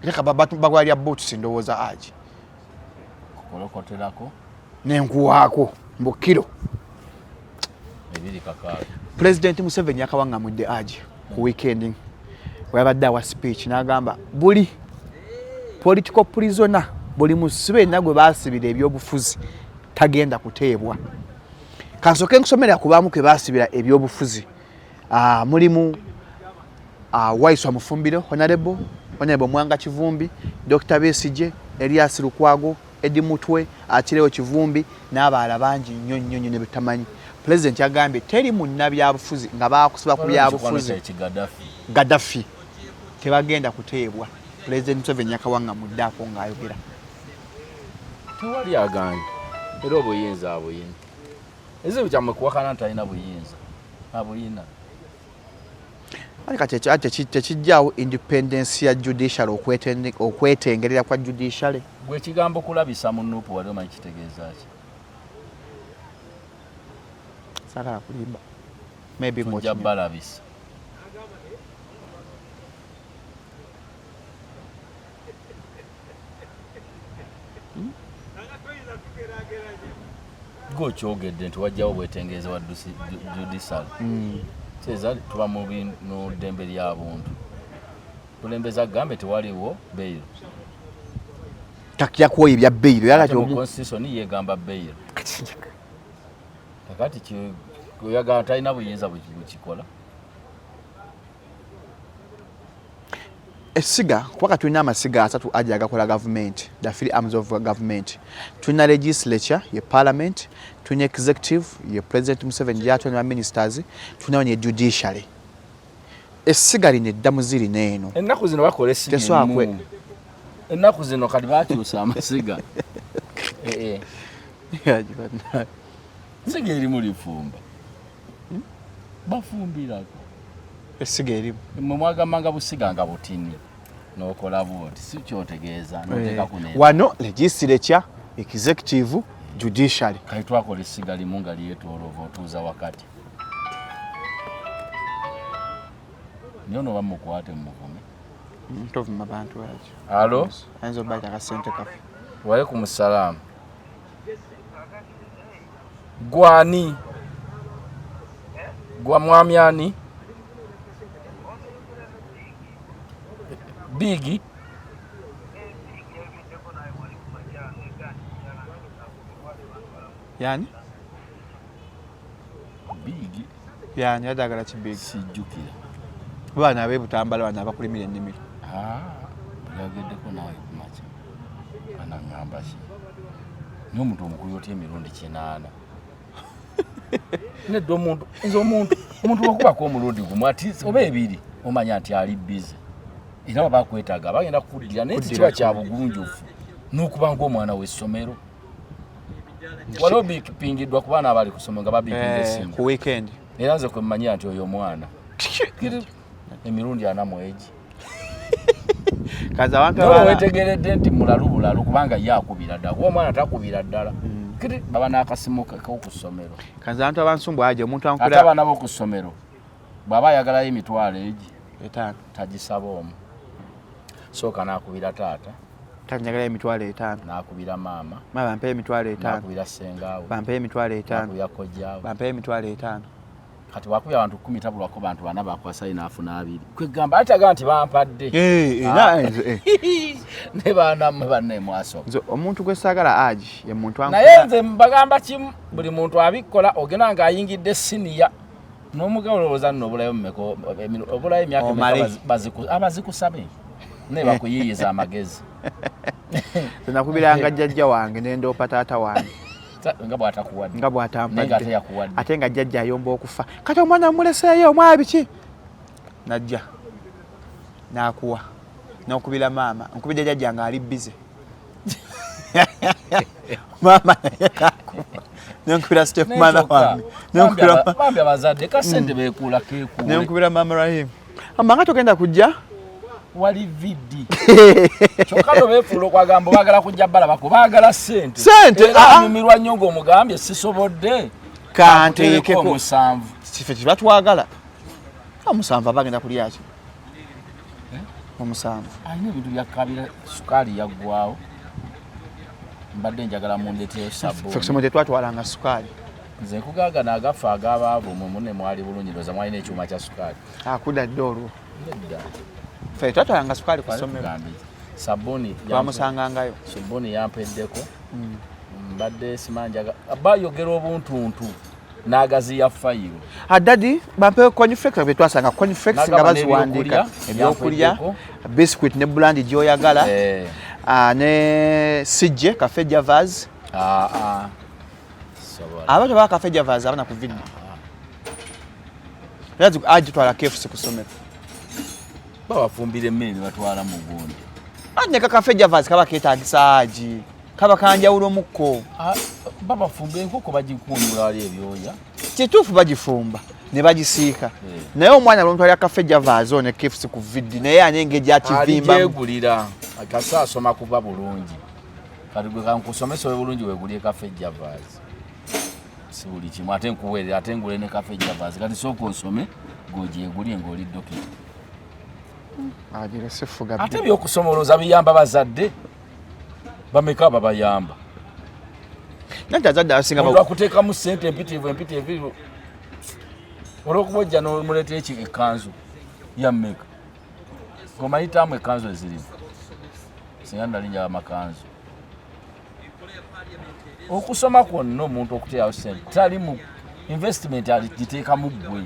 leka bagwali ya boots ndowooza aji kukolokoterako nenkuwaako mbukiro ebiri kakaaga President Museveni akawangamudde aji ku weekend wabadde awa speech n'agamba buli political prisoner buli musibe nagwe basibira ebyobufuzi tagenda kuteebwa kansoke nkusomera kubamu ke basibira ebyobufuzi mulimu Waiswa Mufumbiro Honorable Mwanga Kivumbi Dr. Besije Elias Lukwago Edi Mutwe Akirewo Kivumbi n'abaala bangi nnyo ne bitamanyi President yagambye teri munna byabufuzi nga bakusiba ku byabufuzi Gaddafi tebagenda kuteebwa President Museveni yakawanga muddako ng'ayogera tewali aganye era obuyinza abuyinza ezibu kyammwe kuwakana nti alina buyinza abuyina kati tekijjaawo independence ya judiciary okwetengerera kwa judiciary gwe kigambo kulabisa mu nuupu wali omanyi kitegeeza ki sagala kulimba maybe tujja balabisa gokyogedde nti wajjawo bwetengeeza wa judicial kyeza tuba mu bino ddembe ly'abuntu kulembeza agambe tewaliwo beyiro takya kuwa ebya beyiro yakati mu constitution yegamba beyiro kakati kuyagala talina buyinza bukikola essiga kuba tulina amasiga 3 aja agakola government the 3 arms of government tulina legislature ye parliament tulina executive ye president Museveni gyatona ministers tulina ne judiciary essiga lino eddamu ziri neeno ennaku zino bakola essiga ennaku zino kati bakyusa amasiga essiga erimu lifumba bafumbirako essiga erimu mwe mwagamanga busiga nga butini n'okola bwoti si kyotegeeza n'oteeka ku neza wano legislature executive judiciary kati twakola essiga limu nga lyetoolova otuuza wakati niyo noba mukwate mumuvume tovuma bantu baki alo ayinza obaita akasente kafe waalaikum salaamu gwani gwa mwami ani bigi yani bigi yani yadagala kibigi sijjukira baana abebutambala bana abakulimira ennimiro yageddeko nawe kumaca anaŋŋamba ki n'omuntu omukulu otya emirundi 8 nedda omuntu wakubako omulundi gumu ati oba 2 omanya nti ali bize era baba kwetaaga bagenda kukuddira naye kiba kya bugunjufu n'okuba ng'omwana w'essomero waliwo bipingiddwa ku baana abali ku ssomero nga babipinga esimu ku weekend era nze kwe mmanyira nti oyo omwana emirundi 4 mwegi kaza abantu wetegeredde nti mulalu kubanga ye akubira ddala kuba omwana takubira ddala kiri baba n'akasimu ku ssomero kaza abantu abansumbu aje omuntu ate abaana b'oku ssomero bw'aba ayagalayo emitwalo egi 5 tagisaba omu sooka n'akubira taata tanyagala emitwalo 5 n'akubira maama bampe emitwalo 5 n'akubira sengaawe bampe emitwalo 5 n'akubira kojjaawe bampe emitwalo 5 kati wakubya abantu 10 tabulwako bantu 4 bakwasa inafuna 2 kwegamba ataga nti bampadde ne baana mmwe banne mwaso omuntu gwe saagala aji ye muntu naye nze mbagamba kimu buli muntu abikola ogenda ng'ayingidde siniya n'omugawolowooza nno obulayo mmeko obulayo emyaka abazikusabe ne bakuyiyiza amagezi nakubiranga jjajja wange nendoopa taata wange nga bw'atakuwadde nga bw'atampadde yakuwadde ate nga jjajja ayomba okufa kati omwana mmuleseeyo omwabi ki najja n'akuwa n'okubira maama nkubidde jjajja nga ali bize maama naye kakuwa nenkubira step mwana wange bambi abazadde kasente beekuula keekuule nenkubira maama Rahim ambanga togenda kujja wali vidi kyokka no beefuula okwagamba baagala kujja balaba kubaagala sente anyumirwa nnyo ng'omugambye sisobodde kanteekeko 7 kife kibatwagala omusanvu abagenda kulyaki omusanvu alina ebintu byakabira sukaali yaggwawo mbadde njagala mundeteyo sabbuuni tetwatwalanga sukaali nze nkugaaga n'agafa ag'abaavu mwe munne mwali bulungi ndoza mwalina ekyuma kya sukaali akudadde olwo nedda fe twatwalanga sukaali ku ssomero sabbuuni twamusangangayo sabbuuni yampeddeko mbadde simanjaga bayogera obuntuntu n'agaziya fayiro adadi bampe conflex bwe twasanga conflex nga baziwandika ebyokulya biscuit ne brand gyoyagala ne sijje cafe javaz abantu ba cafe javaz abana ku video yazi ajitwala KFC ku ssomero babafumbira emmere batwala mu gundi ane ka cafe javaz kaba keetagisa aji kaba kanjawulo mukko babafumba enkoko bagikunyula wali ebyoya kituufu bagifumba ne bagisiika naye omwana lwomutwalira cafe javaz ne KFC ku vidi naye anengeja akivimba alijegulira akasa asoma kuba bulungi kati gwe kankusomesa bulungi wegulie cafe javaz si buli kimu ate nkuweerera ate ngule ne cafe javaz kati sooka osome gojegulye ng'oli dokita ate byokusomoloza biyamba bazadde bameka babayamba Nati azadde asinga omuntu akuteekamu ssente empitivu olw'okubojja n'omuleetera ekkanzu ya mmeka ng'omayitaamu ekkanzu ezirimu singa nalinnya amakanzu okusoma kwonna omuntu okuteerawo ssente tali mu investment agiteekamu ggwe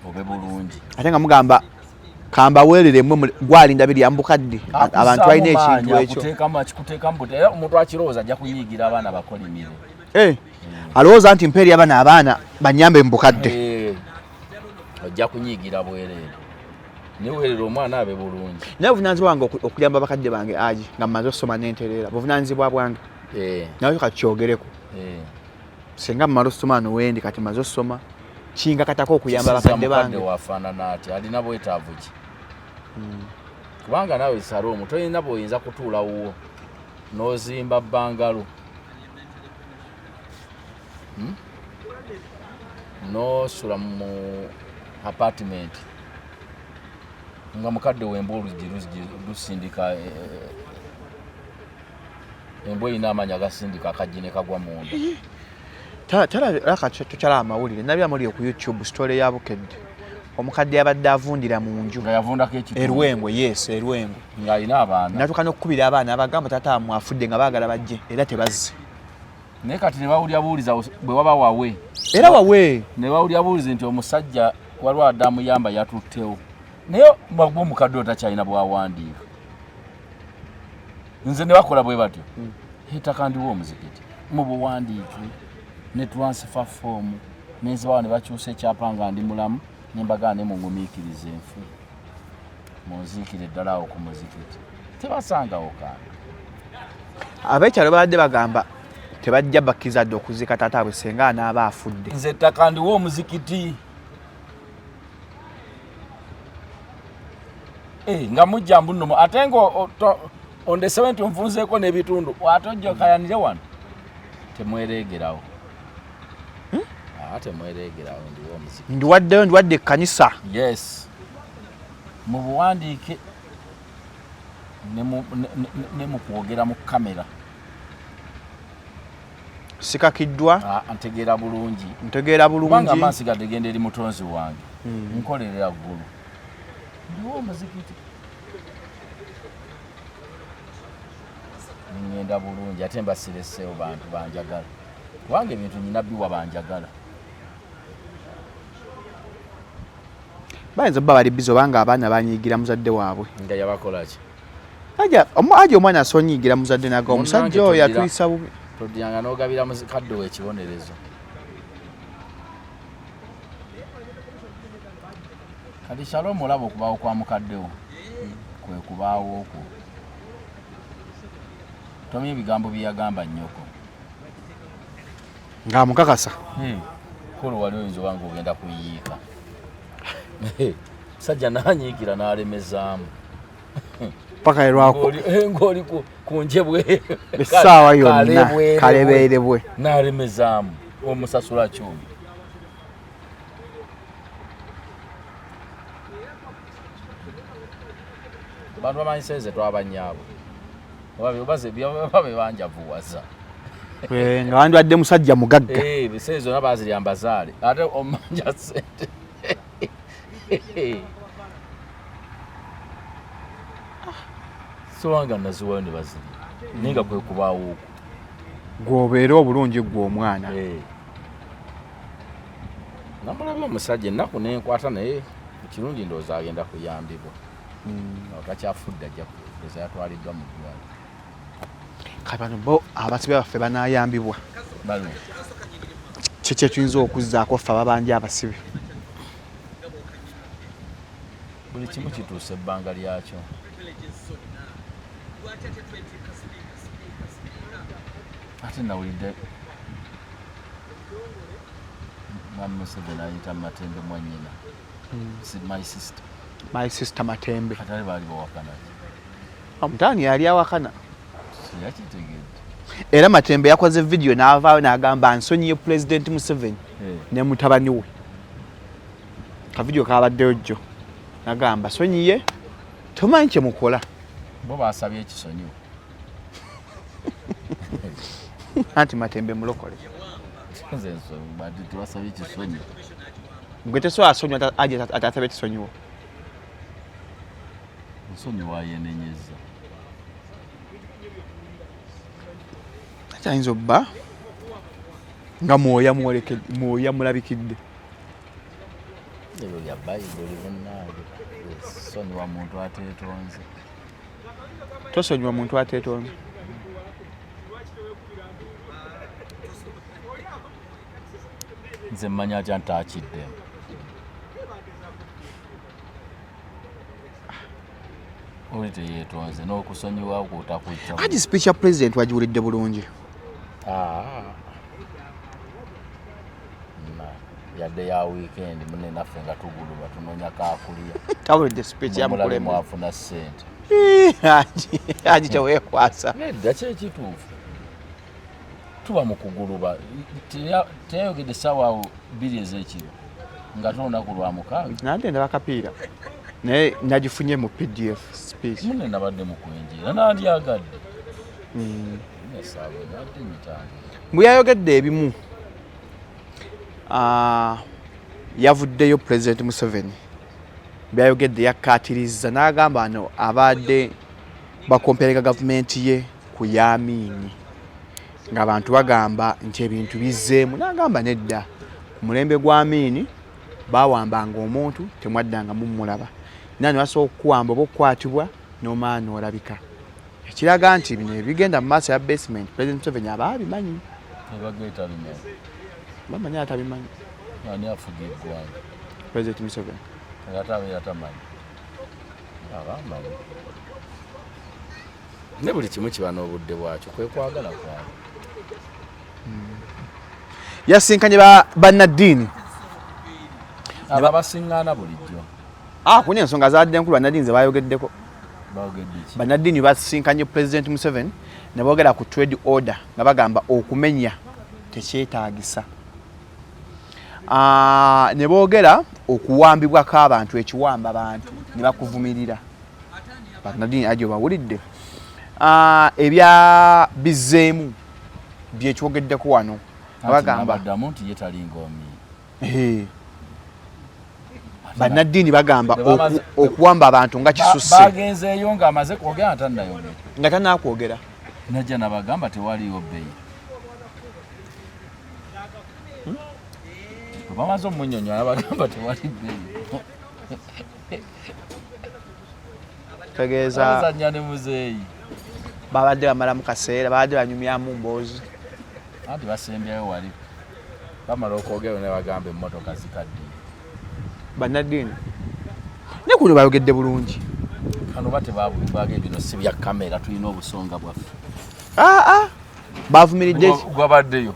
obe bulungi ate nga mugamba kamba weerere mmwe gwalinda biri yambukadde abantu balina ekintu ekyo akikuteekamu buti era omuntu akirowooza ajja kunyiigira abaana bakolimire alowooza nti mpeeri abaana banyambe mbukadde ojja kunyiigira bwereere niweerera omwana abe bulungi naye buvunaanyizibwa wange okuyamba bakadde bange aji nga mmaze okusoma n'entereera buvunaanyizibwa bwange nawe kati kyogereko singa mmala osoma nowendi kati mmaze osoma kinga katako okuyamba bakadde bange wafaanana ati alina bwetaavu ki kubanga naawe Salome tolina bw'oyinza kutuulawo n'ozimba bbangalo n'osula mu apartment nga mukadde wemba oluggi lusindika embwa erina amaanyi agasindika akajji ne kagwa munda tukyala amawulire nabya amawulire ku YouTube story ya Bukedde omukadde yabadde avundira mu nju nga yavundako erwengo erwengo ng'alina abaana natuuka n'okukubira abaana abagamba taata mwafudde nga baagala bajje era tebazze naye kati ne bawulira buwuliza bwe waba wawe era wawe ne bawulira buwuliza nti omusajja waliwo adamuyamba yatuttewo naye bagwa omukadde otakyalina bwawandiika nze ne bakola bwe batyo ettaka ndiwo omuzikiti mu buwandiike ne transfer form nenzibawo ne bakyusa ekyapa nga ndi mulamu nembagaa ne mungumiikiriza enfu munziikire ddala awo ku muzikiti tebasangawo kandi abeekyalo babadde bagamba tebajja bakkiriza dde okuzika taata bwe senga anaaba afudde nze ettaka ndiwo omuzikiti nga mujja mbunnomo ate nga ondesebe nti onfunzeeko n'ebitundu ate ojja okayanire wano temwereegerawo temwereegerawo ndiwo omuzikiti ndiwadde ekkanisa yes mu buwandiike ne mu kwogera mu kamera sikakiddwa ntegeera bulungi kubanga amaaso gadegenda eri mutonzi wange nkolerera ggulu ndiwo omuzikiti ngenda bulungi ate mbasireseewo bantu banjagala kubanga ebintu nyina biwa banjagala bayinza bba bali bizi obanga abaana banyiigira muzadde waabwe nga yabakolaki aja omwana asonyiigira muzadde naga omusajja oyo atuyisa bubi todyanga n'ogabira muzikadde we ekibonerezo kati Salome olaba okubaawo kwa mukaddewo kwe kubaawo okwo tomye ebigambo byeyagamba nnyoko ng'amukakasa kolo wali oyinza oba ng'ogenda kuyiika sajja n'anyiikira n'alemezaamu paka erwako ng'oli ku njebwe essaawa yonna kalebeerebwe n'alemezaamu omusasula kyumi bantu bamanyiseze twabanyaabo oba bebanjavuwaza nga wandwadde musajja mugagga biseera zonna bazirya mbazaale ate omanja sente sobanga naziwayo ne bazirya naye nga kwe kubaawo okwo gw'obeera obulungi gwe omwana namulaba omusajja ennaku nenkwata naye ekirungi ndowooza agenda kuyambibwa otakyafudde ajja kuza yatwaliddwa mu ddwaliro kati bano bo abasibe baffe banaayambibwa kiki ekiyinza okuzzaako ffe ababanja abasibe buli kimu kituusa ebbanga lyakyo ate nawulidde mwami Museveni ayita Matembe mwannyina my sister Matembe atali baali bawakana omutaani yali awakana yakitegedde era Matembe yakoze video n'avaayo n'agamba nsonyiye President Museveni ne mutabani we kavidiyo kabaddeyo jjo nagamba sonyiye tomanyi kye mukola bo baasabye ekisonyiwo anti Matembe mulokole nze nsonyi bati tewasabye kisonyi gwe tesobola asonyiwa aje atasabe kisonyiwo nsonyi wayenenyeza ayinza obba nga mwoya mulabikidde ebyo bya bayibuli bonnange sonyiwa muntu ateetonze tosonyiwa muntu ateetonze nze mmanya atya ntakiddemu oli teyeetonze n'okusonyiwa kutakujja aji speech ya president wagiwulidde bulungi yadde ya weekend mune naffe nga tuguluba tunoonya kakuliya tawulidde speech ya mukulemu afuna ssente aji teweekwasa nedda kyekituufu tuba mu kuguluba teyayogedde essaawa 2 ez'ekiro nga tolunaku lwa 6 nadde ndaba kapiira naye nagifunye mu pdf speech mune nabadde mu kwenjera nandyagadde esaawa nadde nyitange bwe yayogedde ebimu yavuddeyo president Museveni byayogedde yakkaatiriza n'agamba ano abadde bakomperega gavumenti ye ku Yamini ng'abantu bagamba nti ebintu bizzeemu n'agamba nedda ku mulembe gwa Amini baawambanga omuntu temwaddanga mumulaba nani wasobola okuwamba oba okukwatibwa n'omaani olabika ekiraga nti bino ebigenda mu maaso ya basement president Museveni aba abimanyi ebageeta bimanyi bamanyi atabimanyi ani afuga eggwanga president Museveni ate abeera tamanyi abamanyi ne buli kimu kiba n'obudde bwakyo kwe kwagala kwawe yasinkanye bannaddiini aba basiŋŋaana bulijjo kuni ensonga zadde enkulu bannaddiini ze bayogeddeko baogedde ki bannaddiini basinkanye president Museveni ne boogera ku trade order nga bagamba okumenya tekyetaagisa ne boogera okuwambibwako abantu ekiwamba abantu ne bakuvumirira bannaddiini ajo bawulidde ebya bizzeemu byekyogeddeko wano bagamba baddamu nti ye talinga omi bannaddiini bagamba okuwamba abantu nga kisusse bagenzeeyo ng'amaze kwogera nga tannayogera nga tanaakwogera najja nabagamba tewaliyo bbeeyi bamaze omunyonyola bagamba tewali bbeeyi tegeeza bazannya ne muzeeyi babadde bamala mu kaseera babadde banyumyamu mboozi anti basembyayo wali bamala okwogera ne bagamba emmotoka zikaddiye bannaddiini ne kuno bayogedde bulungi kano bate babage bino si bya kamera tulina obusonga bwaffe bavumiridde gwabaddeyo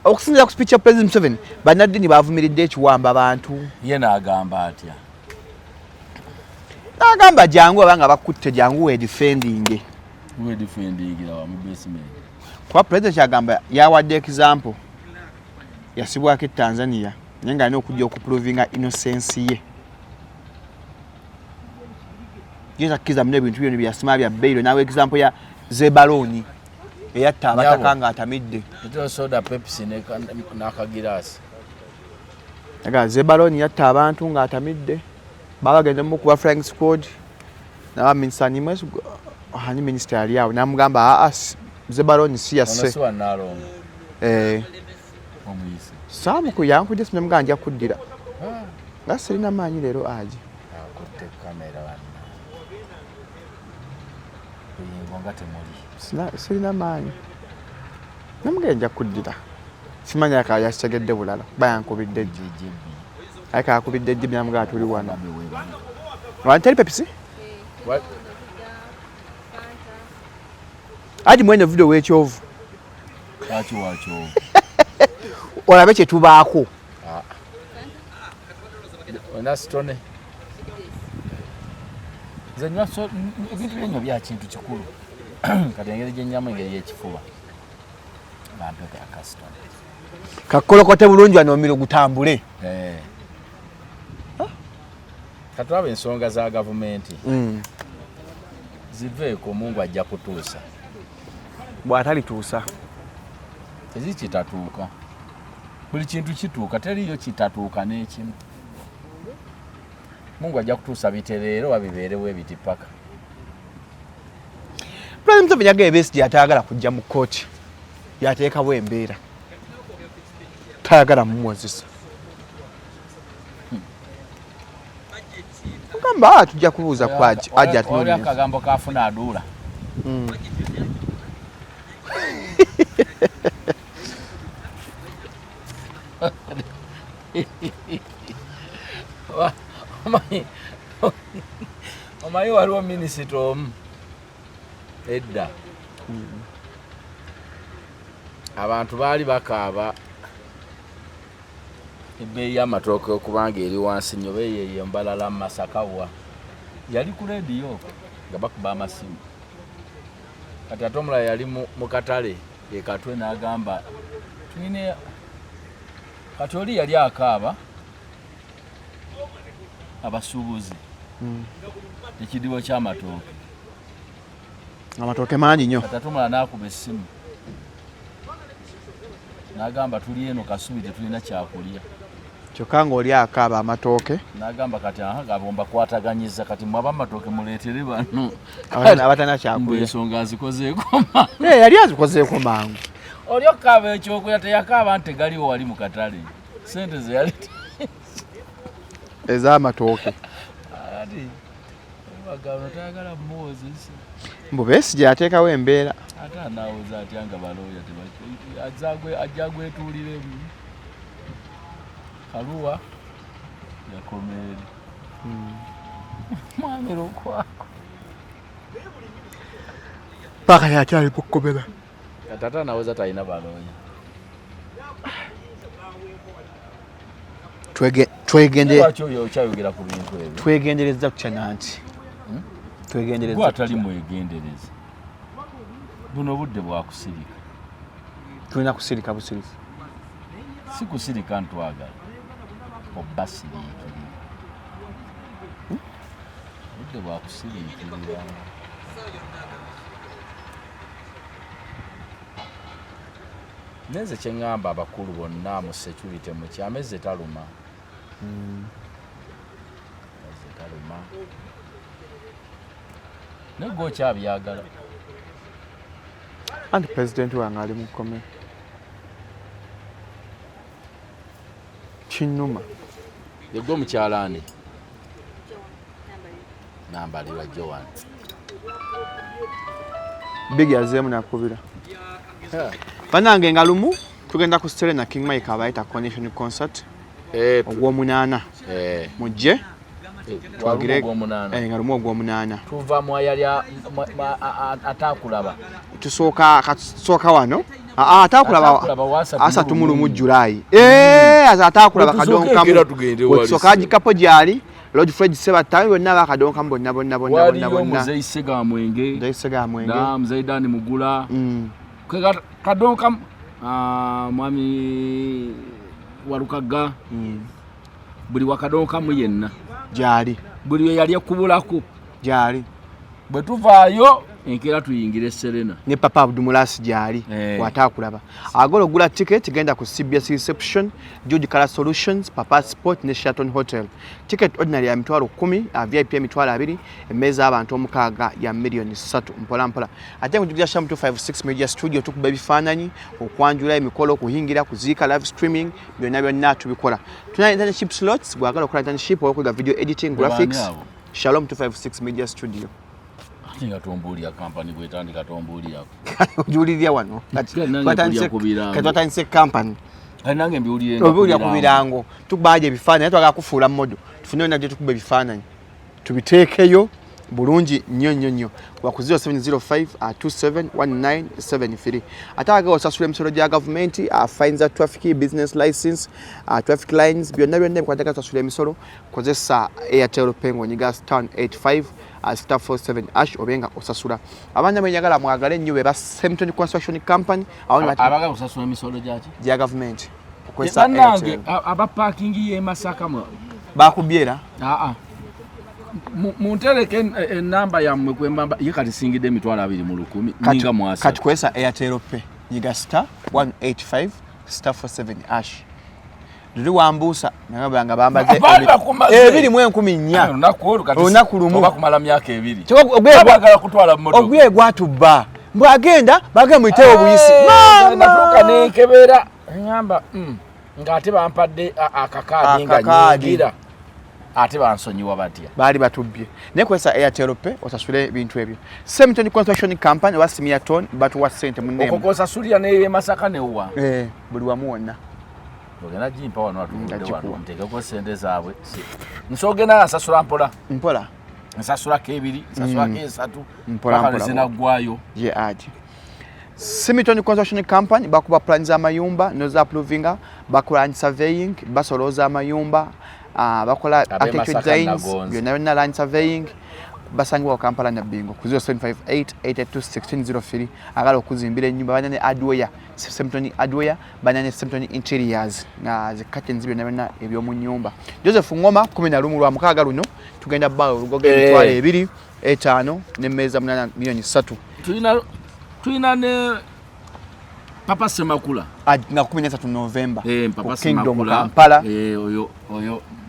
okusinziira ku speech ya president Museveni bannaddiini bavumiridde ekiwamba abantu ye n'agamba atya n'agamba jangu abanga bakutte jangu wedifendinge mu basement kuba president kyagamba yawadde example yasibwako e Tanzania naye nga alina okujja okuprovinga innocence ye yetakkiza muno ebintu byona byasima bya Beiro nawe example ya Zebaloni eyatta abataka nga atamidde soda Pepsi n'akagiraasi aga Zebaloni yatta abantu nga atamidde babagenda mu kuba flying squad na minister ni mwesu hani minister ali awo namugamba Zebaloni si yasse omuyise Samu ku yankuje sinne muganja kuddira nga sirina maanyi leero aje akutte kamera wanna nga temuli sirina maanyi namugenja kuddira simanya ka yasitegedde bulala bayankubidde ayika yakubidde jjibi namugaa tuli wano wanteri Pepsi aji mwene video w'ekyovu lwaki wakyovu olabe kye tubaako onasitone nze nywa ebintu byenyo bya kintu kikulu kati engeri gyenyamu engeri y'ekifuba bampeka akasitone kakolokote bulungi wano omiro gutambule katulaba ensonga za gavumenti ziveeko Mungu ajja kutuusa bw'atalituusa tezikitatuuka buli kintu kituuka teriyo kitatuuka n'ekimu Mungu ajja kutuusa bitereero babibeerewo ebiti paka President Museveni yagambye Besigye atayagala kujja mu kkooti yateekawo embeera tayagala mumuwozesa gamba tujja kubuuza ku ajja tunoonyereza akagambo kaafuna aduula omanyi waliwo minisita omu edda abantu baali bakaaba ebbeeyi y'amatooke okubanga eri wansi nnyo beeyeeyo mbalala mu Masakawa yali ku leediyo nga bakuba amasimu kati ate omulala yali mu katale ekatwe n'agamba tuyine kati oli yali akaaba abasuubuzi ekidibo ky'amatooke amatooke mangi nnyo kati ate omulala n'akuba essimu n'agamba tuli eno kasubi tetulina kyakulya kyokka ng'oli akaaba amatooke n'agamba kati gabomba kwataganyiza kati mwaba amatooke muleetere bano abatana kyakulya ensonga azikozeeko yali azikozeeko mangu oli okaaba ekyokulya teyakaaba nti tegaliwo wali mu katale sente ze yali ez'amatooke ati bagano tayagala mmuwozesa mbu Besigye ateekawo embeera ate anaawoza atya nga balooya ajja gwetuuliremu kaluwa yakomeeri mwamira okwako paka yakyali kukomera kati ate anaawoza talina balooya lwaki oyo okyayogera ku bintu ebyo twegendereza kutya nanti gwe atali mwegendereza buno budde bwakusirika tulina kusirika busirisi si kusirika ntwagala obba siriikirira budde bwakusiriikirira neze kyeŋŋamba abakulu bonna mu security mu kyameze taluma taluma negwe okyabyagala anti pulezidenti wange ali mu kkomera kinnuma yegwe omukyalaani nambalirwa Joan bigi azeemu nakubira bannange nga lumu tugenda ku Serena King Mike abayita connection concert ogw'omunaana mujje nga lumu ogw'omunaana tuva mwayali atakulaba tusooka wano atakulaba asatu mu lumu Julaayi atakulaba kadonkamu tusooka agikapo gyali Lord Fred Sebatayo bonna bakadonkamu bonna Muzeyi Segamwenge Muzeyi Dani Mugula kadonkamu mwami Walukaga buli wakadonkamu yenna gyali buli yali ekubulako gyali bwe tuvaayo enkeera tuyingire Serena ne Papa Abdumulasi gyali watakulaba agala ogula ticket genda ku CBS reception George Color Solutions Papa Sport ne Sheraton Hotel ticket ordinary ya mitwalo 10 VIP ya mitwalo 2 emeza abantu omukaaga ya milioni 3 mpola mpola ate kujugira Sham 256 Media Studio tukuba bifaananyi okwanjula emikolo kuhingira kuziika live streaming byonna tubikola tuna internship slots gwagala okukola internship okuga video editing graphics Shalom 256 Media Studio nga tombuulira kampani bwetandika tombuulirako ojulirira wano katwatandise kampani nange mbiwulira ku birango tukubaja ebifaananyi twagala kufuula modo tufune nabyo tukuba ebifaananyi tubiteekeyo bulungi nnyo ku 0705271973 ate agala osasula emisolo gya gavumenti fines za traffic business license traffic lines byonna bikwatagala osasula emisolo kozesa Airtel Pay ng'onyiga *855 *47 ash obenga osasula abanja mwenyagala mwagale nnyo beba Sempton Construction Company abagala osasula emisolo gya gavumenti bannange aba parking ye Masaka bakubyera muntereke enamba yammwe kwembamba ye kati singidde emitwalo 2 mu 1000 ninga mwasa kati kwesa Airtel Pay nyiga star 185 star 47 ash luli wambuusa nga bambaze 2,400 olunaku lumu bakumala myaka 2 ogwe gwatubba mbwagenda bagenda muyitewo obuyisi natuuka nenkebera ngamba ng'ate bampadde akakaadi nga nyingira ate bansonyiwa batya baali batubbye naye kwesa Airtel Pay osasule ebintu ebyo Semitoni Construction Company oba Simiaton batuwa ssente munne okwo kosasulira ne Masaka ne wa buli wamu wonna ogenda jimpa wano wano nteekeko ssente zaabwe nsogenda nsasula mpola nsasulako 2 nsasulako 3 mpaka zinaggwayo ye aji Semitoni Construction Company bakuba plans amayumba noza approvinga bakola surveying basoloza amayumba bakola architecture designs byonna land surveying basangibwa Kampala na Bingo ku 0758882603 agala okuzimbira ennyumba banane Adwaya Semitoni Adwaya banane Semitoni Interiors na zikatens byonna ebyomu nyumba Joseph Ngoma 11 lwa mukaga luno tugenda bawo lugoge twale 2 5 n'emmeeza 8 milioni 3 tulina ne Papa Semakula na 13 November Papa Kingdom Kampala oyo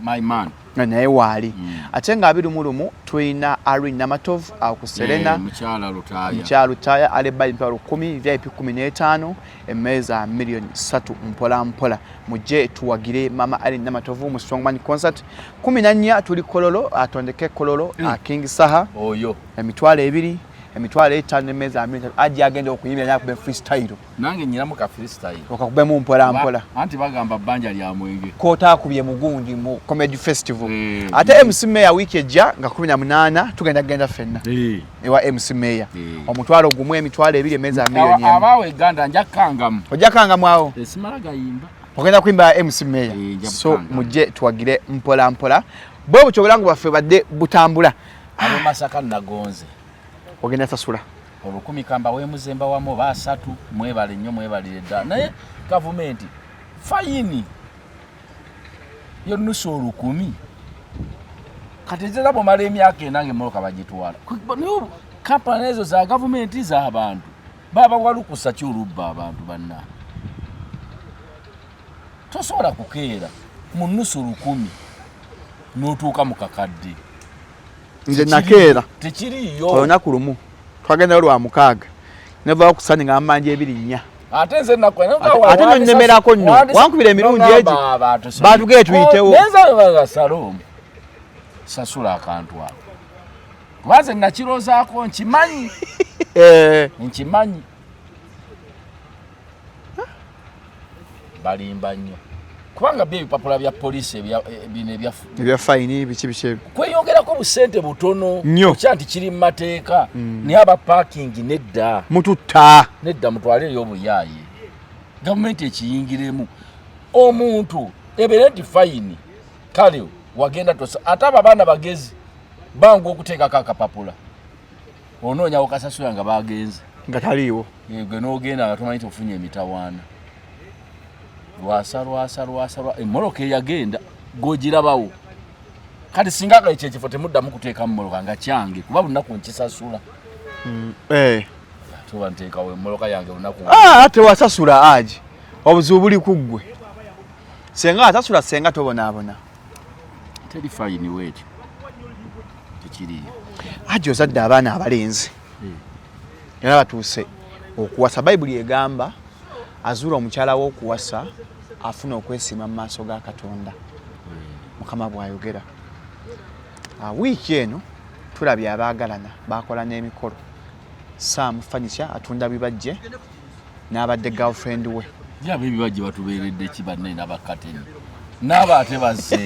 my man naye waali ate nga 21 tulina Irene Namatov ku Serena Mchala Lutaya ale bali mpalo 10 VIP 15 emmeeza milioni 3 mpola muje tuwagire mama Irene Namatov mu Strongman concert 14 tuli Kololo atondeke Kololo King Saha oyo emitwalo 2 emitwalo 5 emmeeza amini aje agenda okuyimbira nakube freestyle nange nyiramu ka freestyle okakubemu mpola anti bagamba banja lya mwenge kota akubye mugundi mu comedy festival ate MC Mayor wiki ejja nga 18 tugenda fenna ewa MC Mayor omutwalo gumu emitwalo 2 emmeeza milioni abawe Uganda njakangamu ojakangamu awo esimalaga yimba ogenda kuimba MC Mayor so muje tuwagire mpola bwe buchobolango baffe badde butambula abo Masaka nagonze ogenda sasula olukumi kamba wemuzemba wamo ba 3 mwebale nnyo mwebalire dda naye government fayini yo nusu 10 kati zera bo mala emyaka enange moloka bagitwala niyo kampani ezo za government za abantu baba walukusa kyolubba abantu banna tosobola kukeera mu nusu 10 n'otuuka mu kakadde nze nakeera tekiriyo olunaku lumu twagenda lwa mukaaga neva okusaninga amanje 2 ate nze ate nnemerako nno wankubira emirundi egi batugee tuyitewo neza baga Salom sasula akantu ako kubaze nakirozaako nkimanyi nkimanyi balimba nnyo kubanga byebipapula bya polisi ebya fine biki kweyongerako busente butono okyanti kiri mu mateeka naye aba parking nedda mutwale ey'obuyaaye gavumenti ekiyingiremu omuntu ebeere nti fayini kale wagenda tosa ate abaana bagezi bangu okuteekako akapapula onoonya okasasula nga bagenze nga taliiwo gwe n'ogenda nga tomanyi tofunye emitawaana lwasa emmoloka eyagenda gogirabawo kati singa ekyo ekifo temuddamu kuteekamu mmoloka nga kyange kuba lunaku nkisasula tuba nteekawo emmoloka yange lunaku ate wasasula aji obuzibu buli ku ggwe senga asasula senga tobonaabona teri fayini weekyo tekiriyo aji ozadde abaana abalenzi era batuuse okuwasa bayibuli egamba azura omukyala w'okuwasa afuna okwesiima mu maaso ga Katonda Mukama bw'ayogera wiiki eno tulabye abaagalana bakola n'emikolo Sam Furniture atunda bibajje n'abadde girlfriend we yabe bibajje batubeeredde kibanne n'abakateni n'aba ate bazze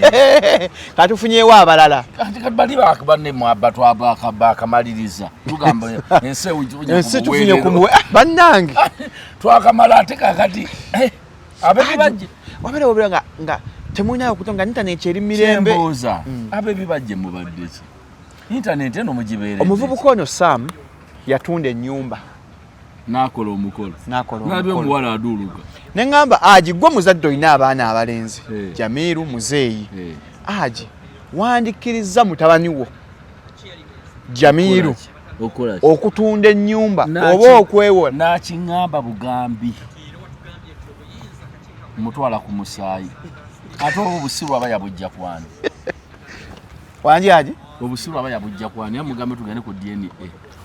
katufunyeewo abalala kati bali bakubanne mwabatu abakamaliriza tugamba ensi tufunye kumuwe bannange twakamala ate kakati abe bibajje wabere obulanga nga temulinayo kutonga internet eri mirembe mboza abe bibajje mubadde ki internet eno mugibeere omuvubuka ono Sam yatunda ennyumba nakola omukolo nabyo omuwala aduuluka neŋŋamba aji gwe muzadde olina abaana abalenzi Jamiru Muzeeyi aji wandikkiriza mutabani wo Jamiru okutunda ennyumba oba okwewola nakiŋŋamba bugambi mutwala ku musaayi ate oba obusiru aba yabujja kwani wanjaji obusiru aba yabujja kwani yamugambe tugende ku DNA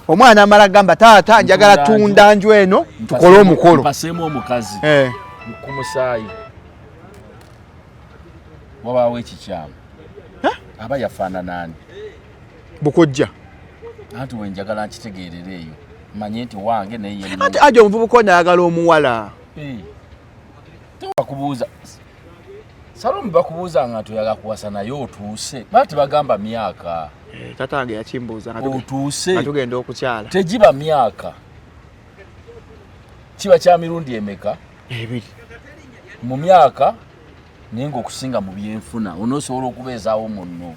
omwana amala gamba taata njagala tunda nju eno tukole omukolo mpaseemu omukazi ku musaayi wabaawo ekikyamu aba yafaanana ani bukojja anti wenjagala nkitegeerera eyo manye nti wange naye ati ajo omuvubuka onayagala omuwala tewakubuuza Salomu bakubuuza nga toyaga kuwasa naye otuuse bati bagamba myaka tatange yakimbuuza otuuse tugenda okukyala tegiba myaka kiba kya mirundi emeka ebiri mu myaka naye ng'okusinga mu byenfuna onoosobola okubeezaawo munno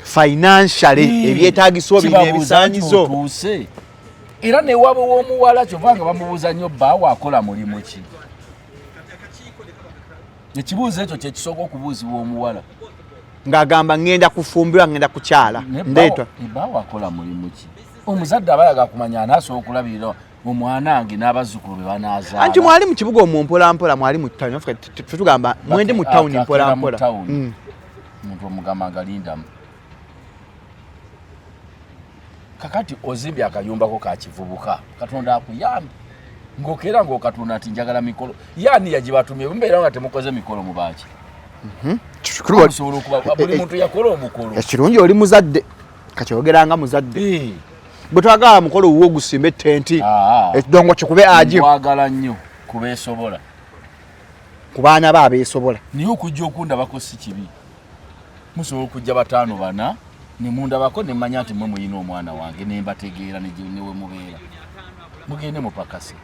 financially ebyetaagiso bino ebisaanyizo otuuse era newaba w'omuwala kyova nga bamubuuza nnyo bbaawo akola mulimu ki ekibuuzo ekyo kyekisooka okubuuzibwa omuwala ng'agamba ngenda kufumbirwa ngenda kukyala ndeetwa bbaawo akola mulimu ki omuzadde abayaga kumanya anaasobola okulabirira omwana wange n'abazzukulu be banaazaala anti mwali mu kibuga omumpolampola mwali mu ttawuni ffe tugamba mwendi mu ttawuni mpolampola omuntu omugamba nga lindamu kakati ozimbye akayumbako ka kivubuka katonda akuyambe ng'okeera ng'okatunda nti njagala mikolo yaani yagibatumye mbeera nga temukoze mikolo mu baaki osobola okuba buli muntu yakola omukolo ekirungi oli muzadde kakyogeranga muzadde bwe twagala mukolo wuwo ogusimba ettenti ekidongo kikube aji wagala nnyo kubeesobola ku baana be abeesobola naye okujja okundabako si kibi musobola okujja 5 4 ne mundabako ne mmanya nti mwe muyina omwana wange ne mbategeera newe mubeera mugende mupakase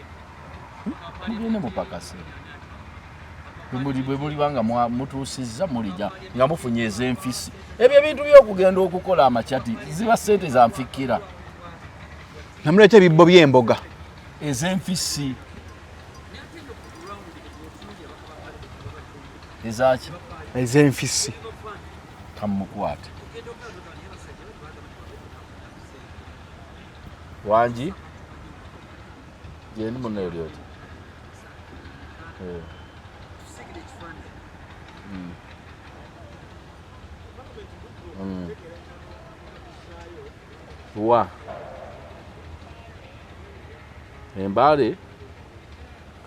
bwe mulibanga mutuusizza mulija nga mufunye ez'enfisi ebyo ebintu by'okugenda okukola amakyati ziba ssente za nfikira namuleeta ebibbo by'emboga ez'enfisi ezaki ez'enfisi kamukwate wangi jendi munayo lyoti wa embale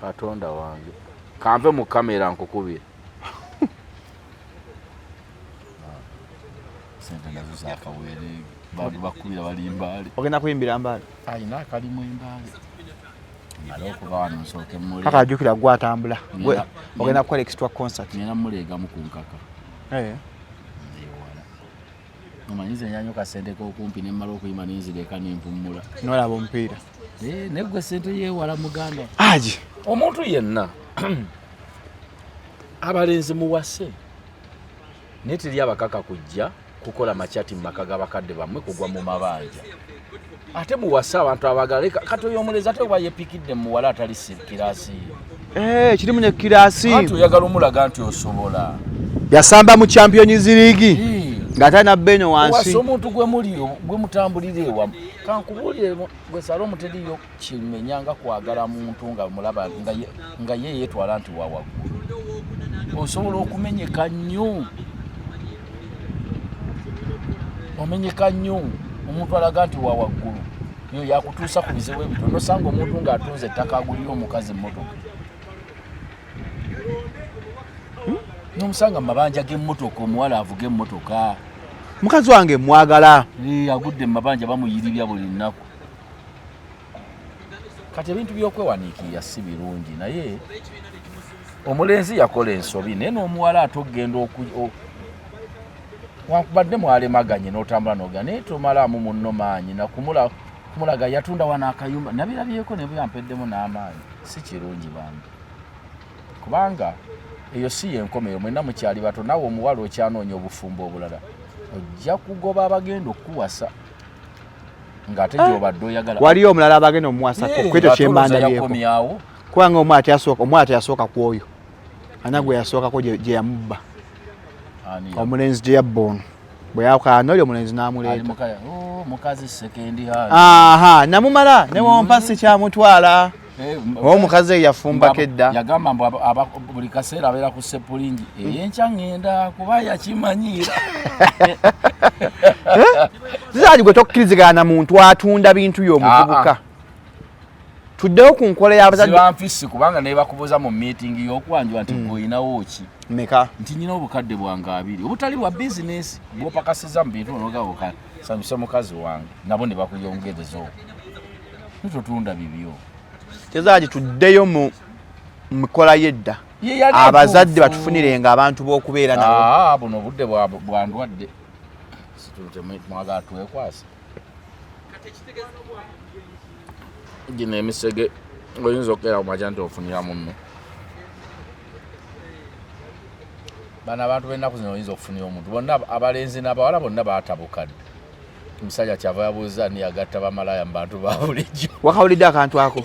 katonda wange kanve mu kamera nkukubire sente nazo zakawere bantu bakubira bali mbale ogenda kuyimbira mbale ayina akalimu embale okuva wano nsooke mule akajjukira gwatambula ogenda kukola extra concert nina muleegamu ku nkaka omanyize enyanyo kasente k'okumpi ne mmala okuyima nenzireka nempummula nolaba omupiira neggwe sente yeewala muganda aji omuntu yenna abalenzi muwase naye teri abakaka kujja kukola makyati mu maka g'abakadde bammwe kugwa mu mabanja ate muwase abantu abagala kati oyo omulezi ate oba yepikidde muwala atali kiraasi kirimu ne kiraasi ati oyagala omulaga nti osobola yasamba mu Champions League ng'atana beno wansi wase omuntu gwe mutambulira ewamu kankubuulire gwe Salomu teriyo kimenyanga kwagala muntu nga mulaba nga ye yeetwala nti wawaggulu osobola okumenyeka nnyo omenyeka nnyo omuntu alaga nti wawaggulu yo yakutuusa ku bizibu ebitono osanga omuntu ng'atunze ettaka agulira omukazi emmotoka n'omusanga mu mabanja g'emmotoka omuwala avuga emmotoka mukazi wange mwagala agudde mu mabanja bamuyiribya buli nnaku kati ebintu by'okwewaniikirira si birungi naye omulenzi yakola ensobi naye n'omuwala ate okugenda wankubadde mwalemaganye n'otambula n'ogenda naye tomalaamu munno maanyi nakumulaga yatunda wano akayumba nabirabyeko ne buyampeddemu n'amaanyi si kirungi bambi kubanga eyo si yenkomeyo mwenna mukyali bato nawe omuwala okyanoonya obufumbo obulala ojja kugoba abagenda okuwasa ng'ate gy'obadde oyagala waliyo omulala abagenda omuwasa kwekyo kyembandabyeko kubanga omwala teyasooka ku oyo ana gwe yasookako gye yamubba omulenzi gye yabba ono bwe yakaana oli omulenzi n'amuleeta mukaya mukazi sekendi hali aha namumala ne wompasi kyamutwala omukazi eyo yafumbako edda yagamba mbu buli kaseera abeera ku sepulingi eyenkya ŋŋenda kuba yakimanyiira zizaali gwe tokkirizigana na muntu atunda bintu y'omuvubuka tuddewo ku nkola y'abazadde sibanfisi kubanga ne bakubuuza mu miitingi y'okwanjula nti gw'olinawo ki meka nti nyina obukadde bwange 2 obutali bwa bizinesi bw'opakasiza mu bintu onogabuka sanyusa mukazi wange nabo ne bakuyongerezawo nitotunda bibyo tezaali tuddeyo mu mikola y'edda abazadde batufunirenga abantu b'okubeera nabo buno obudde bwandwadde mwagala twekwasa gino emisege oyinza okukeera kumaca nti ofunira munno bano abantu b'ennaku zino oyinza okufunira omuntu bonna abalenzi n'abawala bonna baatabukadde omusajja kyava yabuuza niyagatta bamalaya mu bantu ba bulijjo wakawulidde akantu ako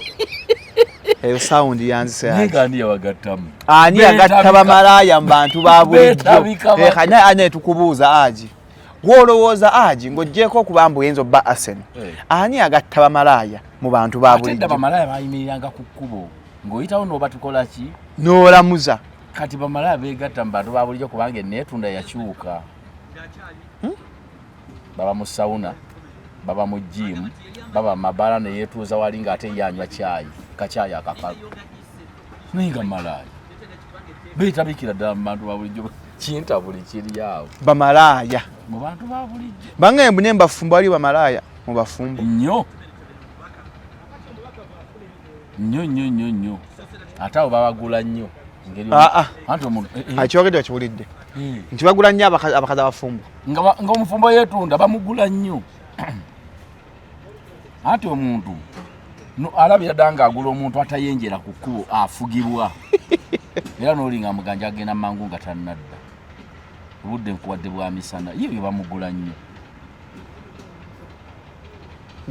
eyo sawundi yanziseani ani yawagattamu ani yagatta bamalaya mu bantu ba bulijjo ane tukubuuza aji gwolowooza aji ng'oggyeko okuba mbu oyinza obba Arsenal ani yagatta bamalaya mu bantu ba bulijjo ate bamalaya bayimiriranga ku kkubo ng'oyitawo n'oba tukola ki n'olamuza kati bamalaya beegatta mu bantu ba bulijjo kubanga enneetunda yakyuka baba mu sawuna baba mu jimu baba mabala ne yeetuuza wali ng'ate yanywa caayi kacaayi akakalu naye nga malaya beetabikira ddala mu bantu ba bulijjo kinta buli kiri awo bamalaya mu bantu ba bulijjo bangembu ne mbafumbo wali bamalaya mu bafumbo nnyo nnyo ate abo babagula nnyo akyogedde wakiwulidde nti bagula nnyo abakazi abafumbo ng'omufumbo yeetunda bamugula nnyo ate omuntu alabira ddala ng'agula omuntu atayenjera ku kkubo afugibwa era n'oli nga muganja agenda mangu nga tannadda obudde nkuwadde bwa misana ye bye bamugula nnyo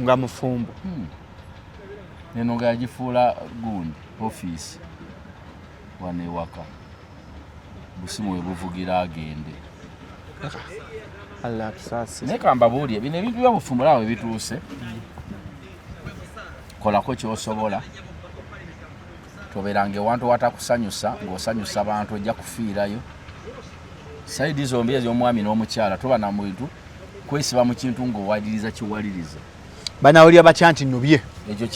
nga mufumbo eno nga yagifuula gundi ofiisi wano ewaka busimu we buvugira agende naye kambabuulye bino ebintu by'obufumbo laawe bituuse kolako kyosobola tobeeranga ewantu watakusanyusa ng'osanyusa abantu ojja kufiirayo saidi zombi ez'omwami n'omukyala toba na muntu kwesiba mu kintu ng'owaliriza kiwaliriza banawulira batya nti nnubye ekyo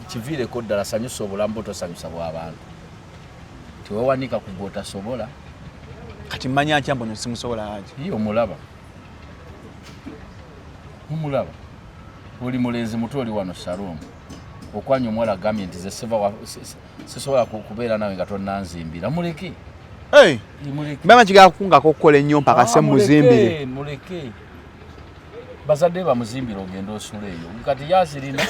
kiviireko ddala sanyusa obulamu bwe tosanyusa bw'abantu tewewanika ku gwotasobola kati mmanya ntya mbono simusobola aje ye omulaba oli mulenzi muto oli wano Salome okwanya omuwala agambye nti sisobola kubeera nawe nga tonnanzimbira muleke mbama kigala kukungako okukola ennyo mpaka se muzimbire muleke bazadde bamuzimbire ogenda osula eyo kati yazirina